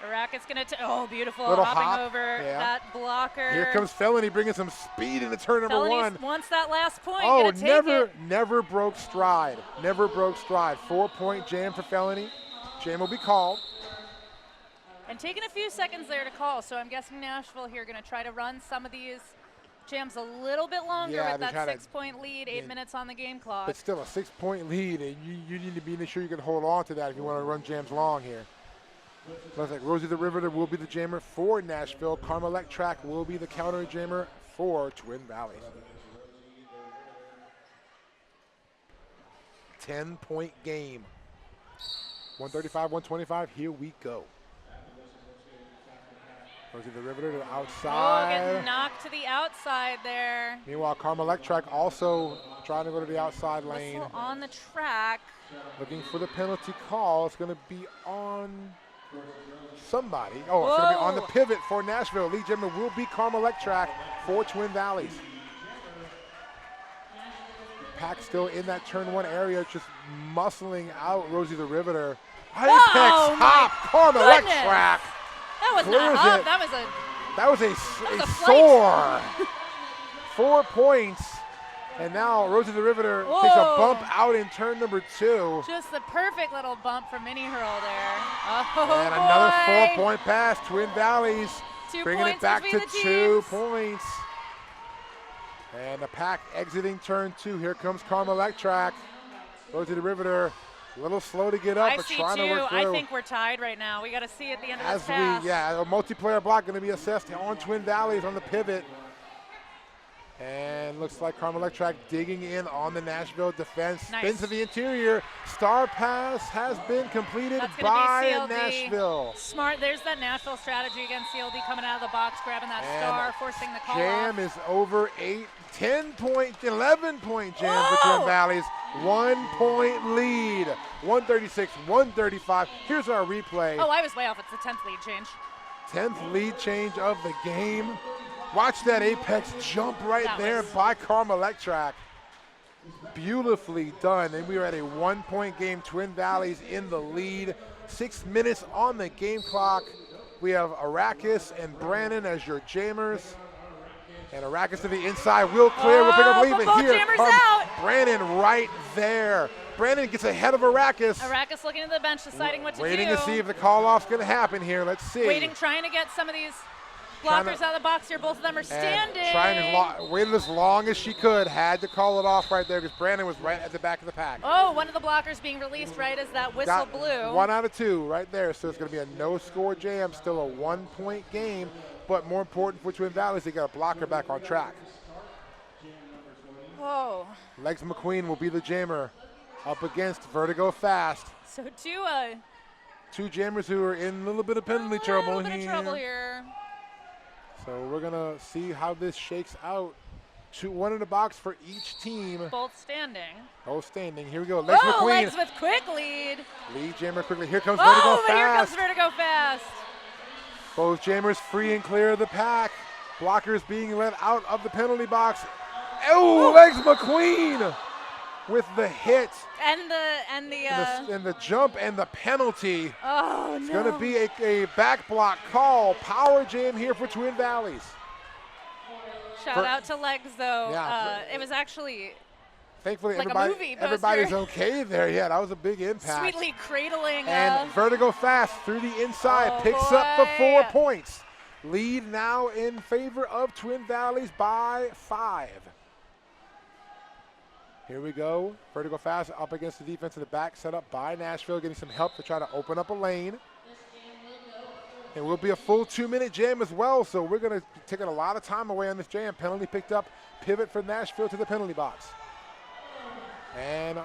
Arrakis going to, beautiful. Little hopping hop. over that blocker. Here comes Felony bringing some speed into turn number 1. Wants that last point. Never broke stride. 4-point jam for Felony. Jam will be called. And taking a few seconds there to call, so I'm guessing Nashville here going to try to run some of these jams a little bit longer with that 6-point lead, 8 minutes on the game clock. But still a 6-point lead, and you need to be sure you can hold on to that if you want to run jams long here. Looks like Rosie the Riveter will be the jammer for Nashville. Carmelec Track will be the counter jammer for Twin Valleys. 10-point game. 135-125, here we go. Rosie the Riveter to the outside. Getting knocked to the outside there. Meanwhile, Carmelec Track also trying to go to the outside lane. Whistle on the track. Looking for the penalty call. It's going to be on somebody. It's going to be on the pivot for Nashville. Lead jammer will be Carmelec Track for Twin Valleys. Pack still in that turn 1 area, just muscling out Rosie the Riveter. Apex hop, Carmelec Track. That was not hop. That was a soar. 4 points. And now Rosie the Riveter takes a bump out in turn number 2. Just the perfect little bump from Mini Hurl there. And another 4-point pass. Twin Valleys bringing it back to 2 points. And the pack exiting turn 2. Here comes Carmelec Track. Rosie the Riveter. A little slow to get up, but trying to work through. I think we're tied right now. We got to see at the end of this pass. A multiplayer block going to be assessed on Twin Valleys on the pivot. And looks like Carmelectrac digging in on the Nashville defense. Nice. Spins to the interior. Star pass has been completed That's gonna by be CLD. Nashville. Smart. There's that Nashville strategy against CLD coming out of the box, grabbing that star, forcing the call Jam off. is over 11-point jam for Twin Valleys. 1 point lead. 136-135. Here's our replay. Oh, I was way off. It's the 10th lead change. 10th lead change of the game. Watch that apex jump right there by Carmelectrac. Beautifully done. And we are at a 1 point game. Twin Valleys in the lead. 6 minutes on the game clock. We have Arrakis and Brandon as your jammers. And Arrakis to the inside will clear. We'll pick up lead. Both Here jammers comes out. Brandon right there. Brandon gets ahead of Arrakis. Arrakis looking at the bench, deciding what to Waiting do. to see if the call-off's going to happen here. Let's see. Waiting, trying to get some of these blockers out of the box here. Both of them are standing. Waited as long as she could. Had to call it off right there because Brandon was right at the back of the pack. Oh, one of the blockers being released right as that whistle blew. 1 out of 2 right there. So it's going to be a no-score jam. Still a 1 point game. But more important for Twin Valleys, they got a blocker back on track. Whoa. Legs McQueen will be the jammer up against Vertigo Fast. So two jammers who are in a little bit of penalty trouble here. So we're going to see how this shakes out. 1 in the box for each team. Both standing. Both standing. Here we go. Legs McQueen. Legs with quick lead. Lead jammer quickly. Here comes Vertigo Fast. Here comes Vertigo Fast. Both jammers free and clear of the pack. Blockers being let out of the penalty box. Oh, Legs McQueen with the hit. And the jump and the penalty. Oh, It's going to be a back block call. Power jam here for Twin Valleys. Shout out to Legs, though. Yeah, it was actually thankfully like a movie poster. everybody's okay there. Yeah, that was a big impact. Sweetly cradling. And Vertigo Fast through the inside picks up the 4 points. Lead now in favor of Twin Valleys by 5. Here we go. Vertigo Fast up against the defense in the back, set up by Nashville, getting some help to try to open up a lane. It will be a full 2-minute jam as well, so we're going to be taking a lot of time away on this jam. Penalty picked up, pivot for Nashville to the penalty box. And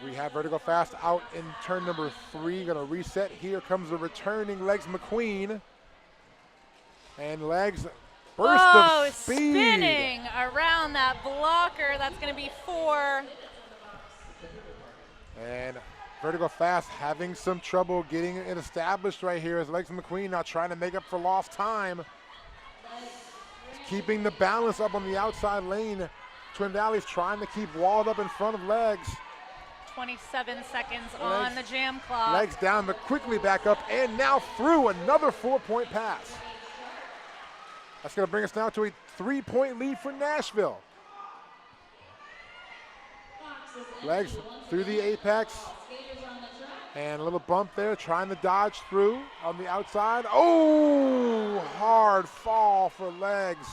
we have Vertigo Fast out in turn number 3. Going to reset. Here comes the returning Legs McQueen. And Legs burst of speed. Spinning around that blocker. That's going to be 4. And Vertigo Fast having some trouble getting it established right here as Legs McQueen now trying to make up for lost time. Keeping the balance up on the outside lane. Twin Valleys trying to keep walled up in front of Legs. 27 seconds on the jam clock. Legs down, but quickly back up, and now through another 4-point pass. That's going to bring us now to a 3-point lead for Nashville. Legs through the apex. And a little bump there, trying to dodge through on the outside. Oh, hard fall for Legs.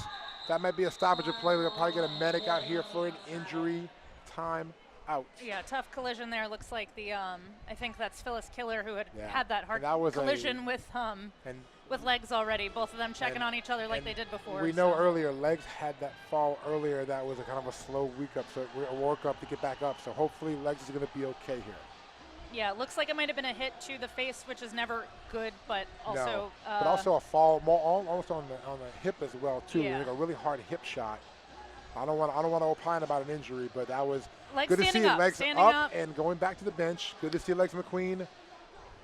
That might be a stoppage of play. We'll probably get a medic out here for an injury time out. Yeah, tough collision there. Looks like the I think that's Phyllis Killer who had that hard collision with Legs already. Both of them checking on each other like they did before. We know earlier Legs had that fall earlier. That was a kind of a slow work up to get back up. So hopefully Legs is going to be okay here. Yeah, it looks like it might have been a hit to the face, which is never good, but also no, but also a fall almost on the hip as well too. Yeah. Like a really hard hip shot. I don't want to opine about an injury, but that was Legs good to see Legs up and going back to the bench. Good to see Legs McQueen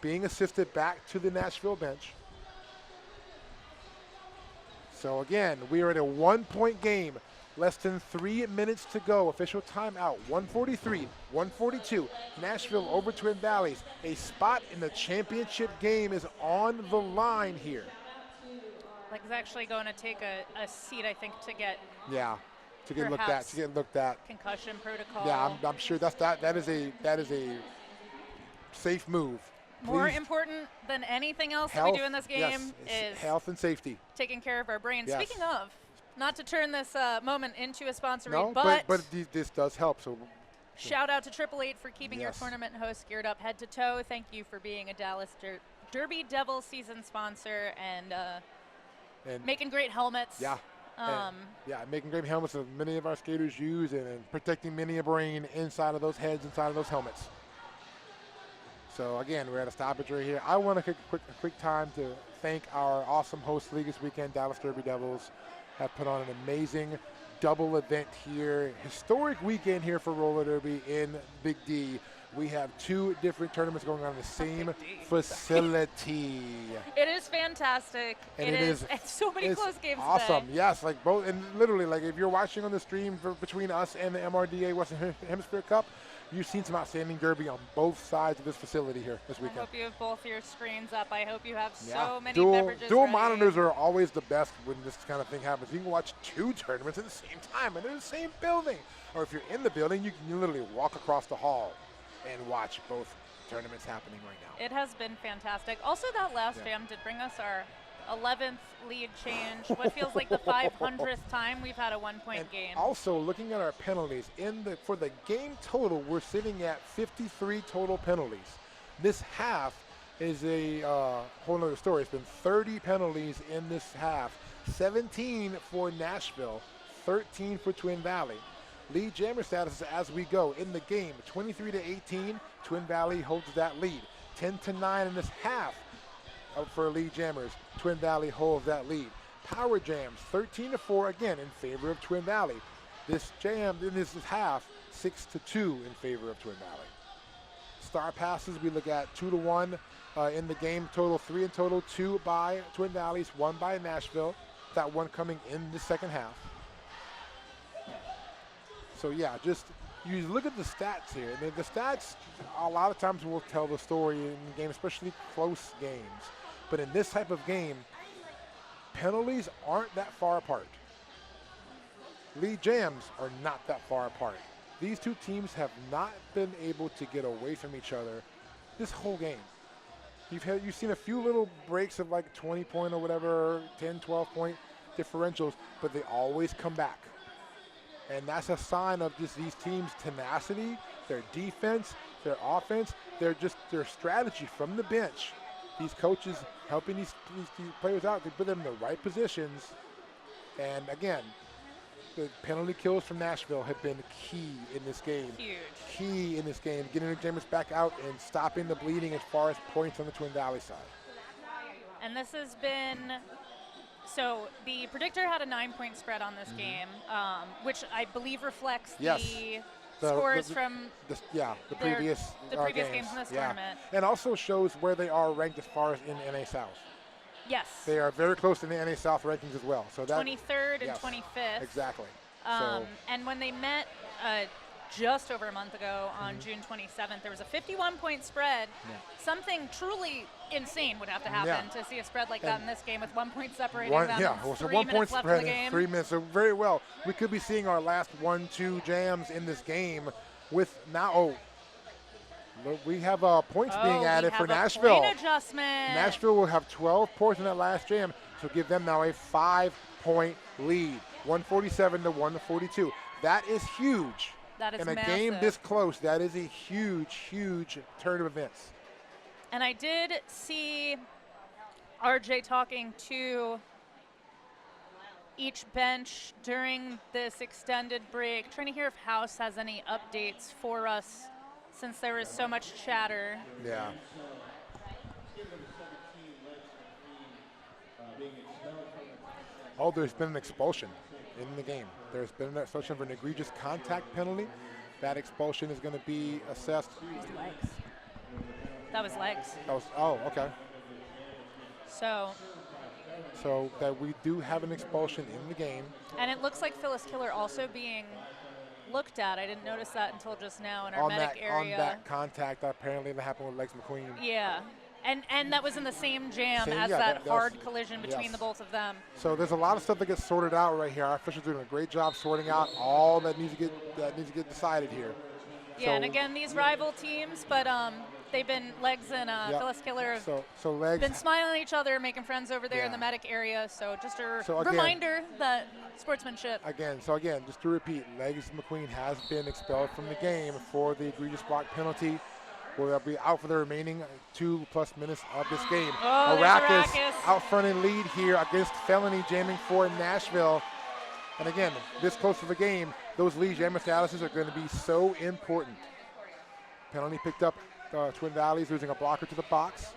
being assisted back to the Nashville bench. So again, we are in a 1-point game. Less than 3 minutes to go. Official timeout. 143-142. Nashville over Twin Valleys. A spot in the championship game is on the line here. Legs actually going to take a seat, I think, to get looked at. Concussion protocol. Yeah, I'm sure that is a safe move. More important than anything else that we do in this game is health and safety. Taking care of our brains. Yes. Speaking of, not to turn this moment into a sponsor read, but this does help. So shout out to 888 for keeping your tournament hosts geared up head to toe. Thank you for being a Dallas Derby Devils season sponsor and making great helmets. Yeah. Yeah, making great helmets that many of our skaters use, and protecting many a brain inside of those heads, inside of those helmets. So again, we're at a stoppage right here. I want to take a quick time to thank our awesome host league this weekend. Dallas Derby Devils have put on an amazing double event here. Historic weekend here for roller derby in Big D. We have 2 different tournaments going on in the same facility. It is fantastic. And it's so many close games awesome. today. Yes, like both, and literally, like if you're watching on the stream between us and the MRDA Western Hemisphere Cup, you've seen some outstanding derby on both sides of this facility here this weekend. I hope you have both your screens up. I hope you have so many beverages Dual ready. monitors are always the best when this kind of thing happens. You can watch 2 tournaments at the same time, and they're in the same building. Or if you're in the building, you can literally walk across the hall and watch both tournaments happening right now. It has been fantastic. Also, that last jam did bring us our 11th league change. What feels like the 500th time we've had a 1-point game. Also, looking at our penalties, for the game total, we're sitting at 53 total penalties. This half is a whole other story. It's been 30 penalties in this half, 17 for Nashville, 13 for Twin Valley. Lead jammer status as we go in the game, 23-18. Twin Valley holds that lead. 10-9 in this half for lead jammers. Twin Valley holds that lead. Power jams, 13-4 again in favor of Twin Valley. This jam in this half, 6-2 in favor of Twin Valley. Star passes, we look at 2-1 in the game. Total 3 in total, 2 by Twin Valleys, 1 by Nashville. That one coming in the second half. So yeah, just you look at the stats here. The stats a lot of times will tell the story in the game, especially close games. But in this type of game, penalties aren't that far apart. Lead jams are not that far apart. These 2 teams have not been able to get away from each other this whole game. You've seen a few little breaks of like 20-point or whatever, 10, 12-point differentials, but they always come back. And that's a sign of just these teams' tenacity, their defense, their offense, their strategy from the bench. These coaches helping these players out to put them in the right positions. And again, the penalty kills from Nashville have been key in this game. Huge. Key in this game, getting the jammers back out and stopping the bleeding as far as points on the Twin Valley side. And this has been, so the predictor had a 9-point spread on this game, which I believe reflects the scores from the previous games in this tournament. And also shows where they are ranked as far as in NA South. Yes. They are very close to the NA South rankings as well. So that 23rd and 25th. Exactly. And when they met just over a month ago on June 27th, there was a 51-point spread. Yeah. Something truly insane would have to happen to see a spread like that in this game with 1 point separating them. Yeah, it was a 3 1-point minutes left spread in the game. in 3 minutes. So very well. We could be seeing our last 1-2 jams in this game with now. We have points being added for Nashville. Point adjustment. Nashville will have 12 points in that last jam, so give them now a 5-point lead, 147 to 142. That is huge. That is in a massive. game this close, that is a huge, huge turn of events. And I did see RJ talking to each bench during this extended break, trying to hear if House has any updates for us since there was so much chatter. Yeah. Oh, there's been an expulsion in the game. There's been an expulsion for an egregious contact penalty. That expulsion is going to be assessed. Legs. That was legs. Okay. So that we do have an expulsion in the game. And it looks like Phyllis Killer also being looked at. I didn't notice that until just now in our medic area. On that contact, apparently that happened with Legs McQueen. Yeah. And that was in the same jam as that hard collision between the both of them. So there's a lot of stuff that gets sorted out right here. Our officials are doing a great job sorting out all that needs to get decided here. Yeah, and again, these rival teams, but they've been Legs and Phyllis Killer have Legs been smiling at each other, making friends over there in the medic area. So just a reminder that sportsmanship. Again, just to repeat, Legs McQueen has been expelled from the game for the egregious block penalty. Will be out for the remaining 2+ minutes of this game. Oh, Arrakis out front in lead here against felony jamming for Nashville. And again, this close to the game, those lead jammer statuses are going to be so important. Penalty picked up Twin Valleys, losing a blocker to the box.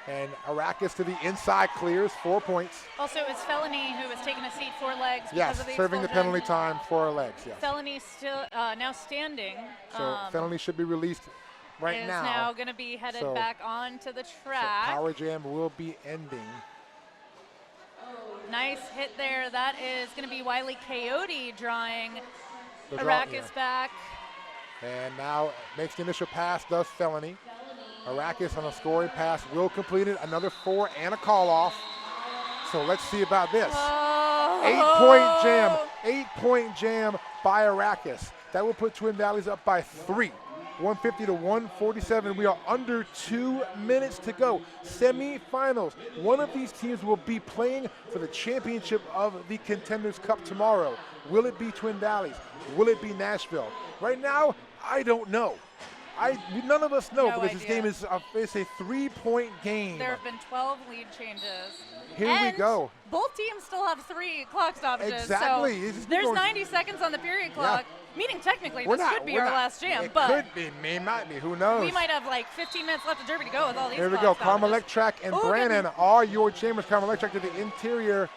And Arrakis to the inside clears, 4 points. Also, it was Felony who was taking a seat 4 legs because Yes, of the serving the expulsion. penalty time, 4 legs, yes. Felony still now standing. So Felony should be released right is now. now going to be headed So- back onto the So track. Power Jam will be ending. Nice hit there. That is going to be Wiley Coyote drawing The draw- Arrakis yeah. back. And now makes the initial pass, does Felony. Arrakis on a scoring pass will complete it. Another 4 and a call off. So let's see about this. Oh. 8-point jam. 8-point jam by Arrakis. That will put Twin Valleys up by 3. 150 to 147. We are under 2 minutes to go. Semi-finals. One of these teams will be playing for the championship of the Contenders Cup tomorrow. Will it be Twin Valleys? Will it be Nashville? Right now, I don't know. None of us know No because this idea. game is it's a 3-point game. There have been 12 lead changes. Here and we go. Both teams still have 3 clock stoppages. Exactly. So It's just there's going- 90 seconds on the period clock, meaning technically this could be we're our not- last jam. It But could be, may not be. Who knows? we might have like 15 minutes left of Derby to go with all these Here we clock go. stoppages. Carmelec and Oh, Brannon goodness. are your jammers. Carmelec to the interior.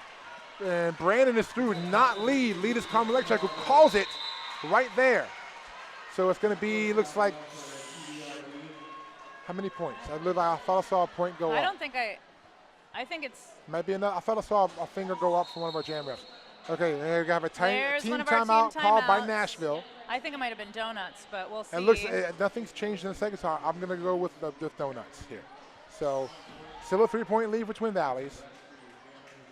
And Brannon is through, not lead. Lead is Carmelec who calls it right there. So it's going to be, looks like, how many points? I thought I saw a point go I up. don't think I think it's Might be enough. I thought I saw a finger go up from one of our jam refs. Okay, there we have a There's team one of our timeout team called by timeouts. Nashville. I think it might have been donuts, but we'll see. And looks, nothing's changed in the second half. I'm going to go with the donuts here. So, still a 3-point lead for Twin Valleys.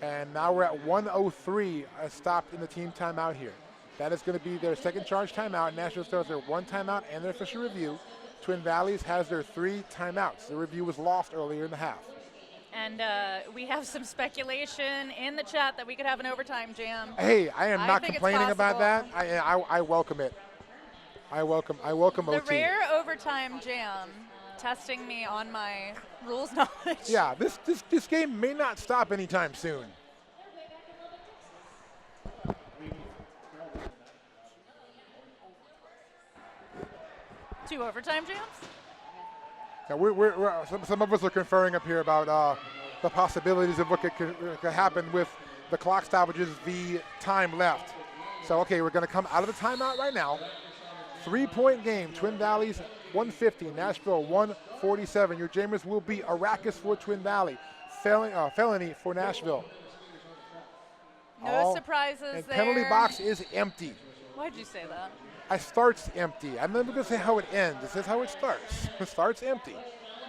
And now we're at 1:03, stopped in the team timeout here. That is going to be their second charge timeout. Nashville still has their 1 timeout and their official review. Twin Valleys has their 3 timeouts. The review was lost earlier in the half. And we have some speculation in the chat that we could have an overtime jam. Hey, I am not think it's complaining about that. possible. I welcome it. I welcome The OT. rare overtime jam, testing me on my rules knowledge. Yeah, this game may not stop anytime soon. 2 overtime jams? Yeah, some of us are conferring up here about the possibilities of what could happen with the clock stoppages, the time left. So, okay, we're going to come out of the timeout right now. 3-point game. Twin Valleys 150, Nashville 147. Your jammers will be Arrakis for Twin Valley, Felony for Nashville. No surprises and there. penalty box is empty. Why'd you say that? It starts empty. I'm never going to say how it ends. It says how it starts. It starts empty.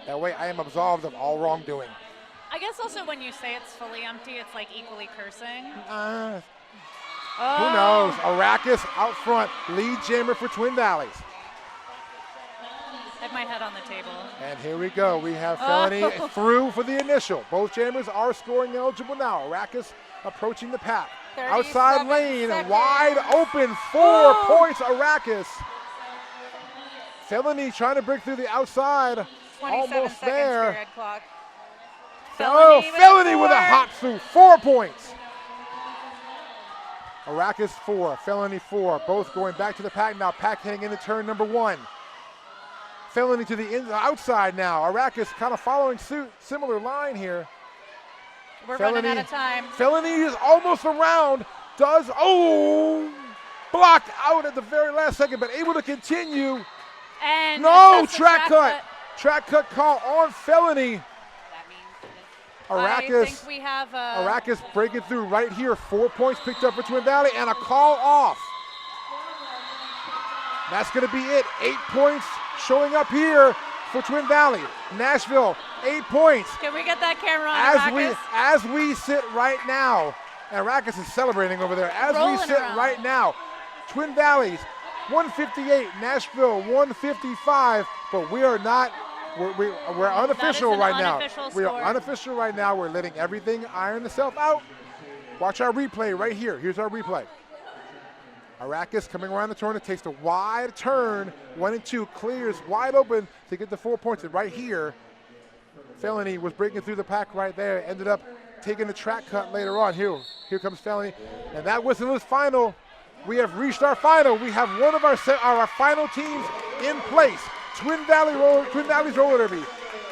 That way I am absolved of all wrongdoing. I guess also when you say it's fully empty, it's like equally cursing. Who knows? Arrakis out front, lead jammer for Twin Valleys. I have my head on the table. And here we go. We have Felony through for the initial. Both jammers are scoring eligible now. Arrakis approaching the pack. Outside 37 lane, seconds. wide open, 4 points, Arrakis. Felony trying to break through the outside. 27 Almost seconds there. period clock. Felony with a 4. hop through, 4 points. Arrakis 4, Felony 4, both going back to the pack now. Pack heading into turn number 1. Felony to the outside now. Arrakis kind of following suit, similar line here. We're running out of time. Felony is almost around. Blocked out at the very last second, but able to continue. And No, that's the track cut. Track cut call on Felony. I Arrakis. think we have Arrakis breaking through right here. 4 points picked up for Twin Valley and a call off. That's going to be it. 8 points showing up here for Twin Valley. Nashville, 8 points. Can we get that camera on Arrakis? As we sit right now, and Arrakis is celebrating over there. As Rolling we sit around. right now, Twin Valleys 158, Nashville 155, but we are not. We're unofficial an right unofficial now. We are score. unofficial right now. We're letting everything iron itself out. Watch our replay right here. Here's our replay. Arrakis coming around the corner, takes the wide turn, 1 and 2, clears wide open to get the 4 points. And right here, Felony was breaking through the pack right there, ended up taking the track cut later on. Here comes Felony. And that whistle is final. We have reached our final. We have one of our final teams in place. Twin Valley's Roller Derby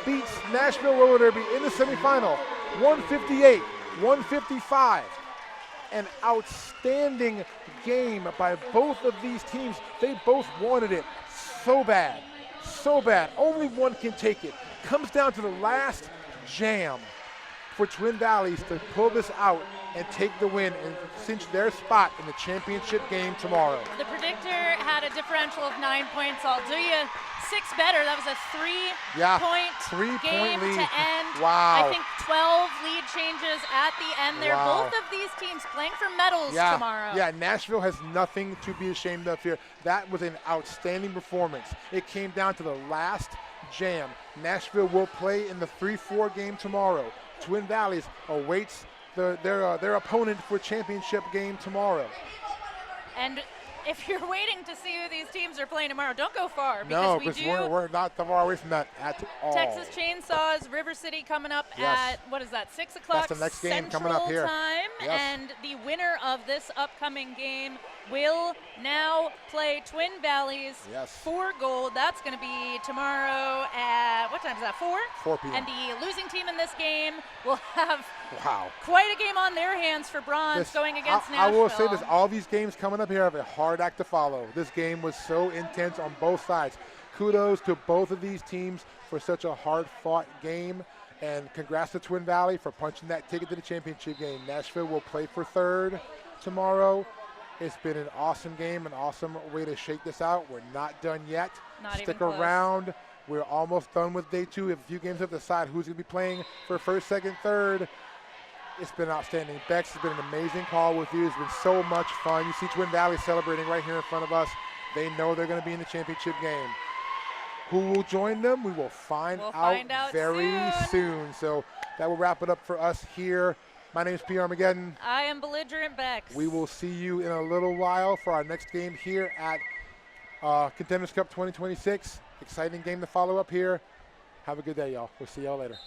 beats Nashville Roller Derby in the semifinal, 158-155. An outstanding game by both of these teams. They both wanted it so bad, so bad. Only one can take it. Comes down to the last jam for Twin Valleys to pull this out and take the win and cinch their spot in the championship game tomorrow. The predictor had a differential of 9 points. I'll do you 6 better. That was a three-point game lead. to end. Wow. I think 12 lead changes at the end there. Wow. Both of these teams playing for medals tomorrow. Yeah, Nashville has nothing to be ashamed of here. That was an outstanding performance. It came down to the last jam. Nashville will play in the 3-4 game tomorrow. Twin Valleys awaits their opponent for championship game tomorrow. And if you're waiting to see who these teams are playing tomorrow, don't go far. No, because we're not far away from that at all. Texas Chainsaws, River City coming up at, 6 o'clock That's the next game Central coming up here. Time. Yes. And the winner of this upcoming game will now play Twin Valleys for gold. That's going to be tomorrow at, what time is that, 4? 4 p.m. And the losing team in this game will have Wow. quite a game on their hands for bronze going against Nashville. I will say this, all these games coming up here have a hard act to follow. This game was so intense on both sides. Kudos to both of these teams for such a hard-fought game, and congrats to Twin Valley for punching that ticket to the championship game. Nashville will play for third tomorrow. It's been an awesome game, an awesome way to shake this out. We're not done yet. Stick around. We're almost done with day 2. We have a few games to decide who's going to be playing for first, second, third. It's been outstanding. Bex, has been an amazing call with you. It's been so much fun. You see Twin Valley celebrating right here in front of us. They know they're going to be in the championship game. Who will join them? We will find out very soon. So that will wrap it up for us here. My name is P. Armageddon. I am Belligerent Bex. We will see you in a little while for our next game here at Contenders Cup 2026. Exciting game to follow up here. Have a good day, y'all. We'll see y'all later.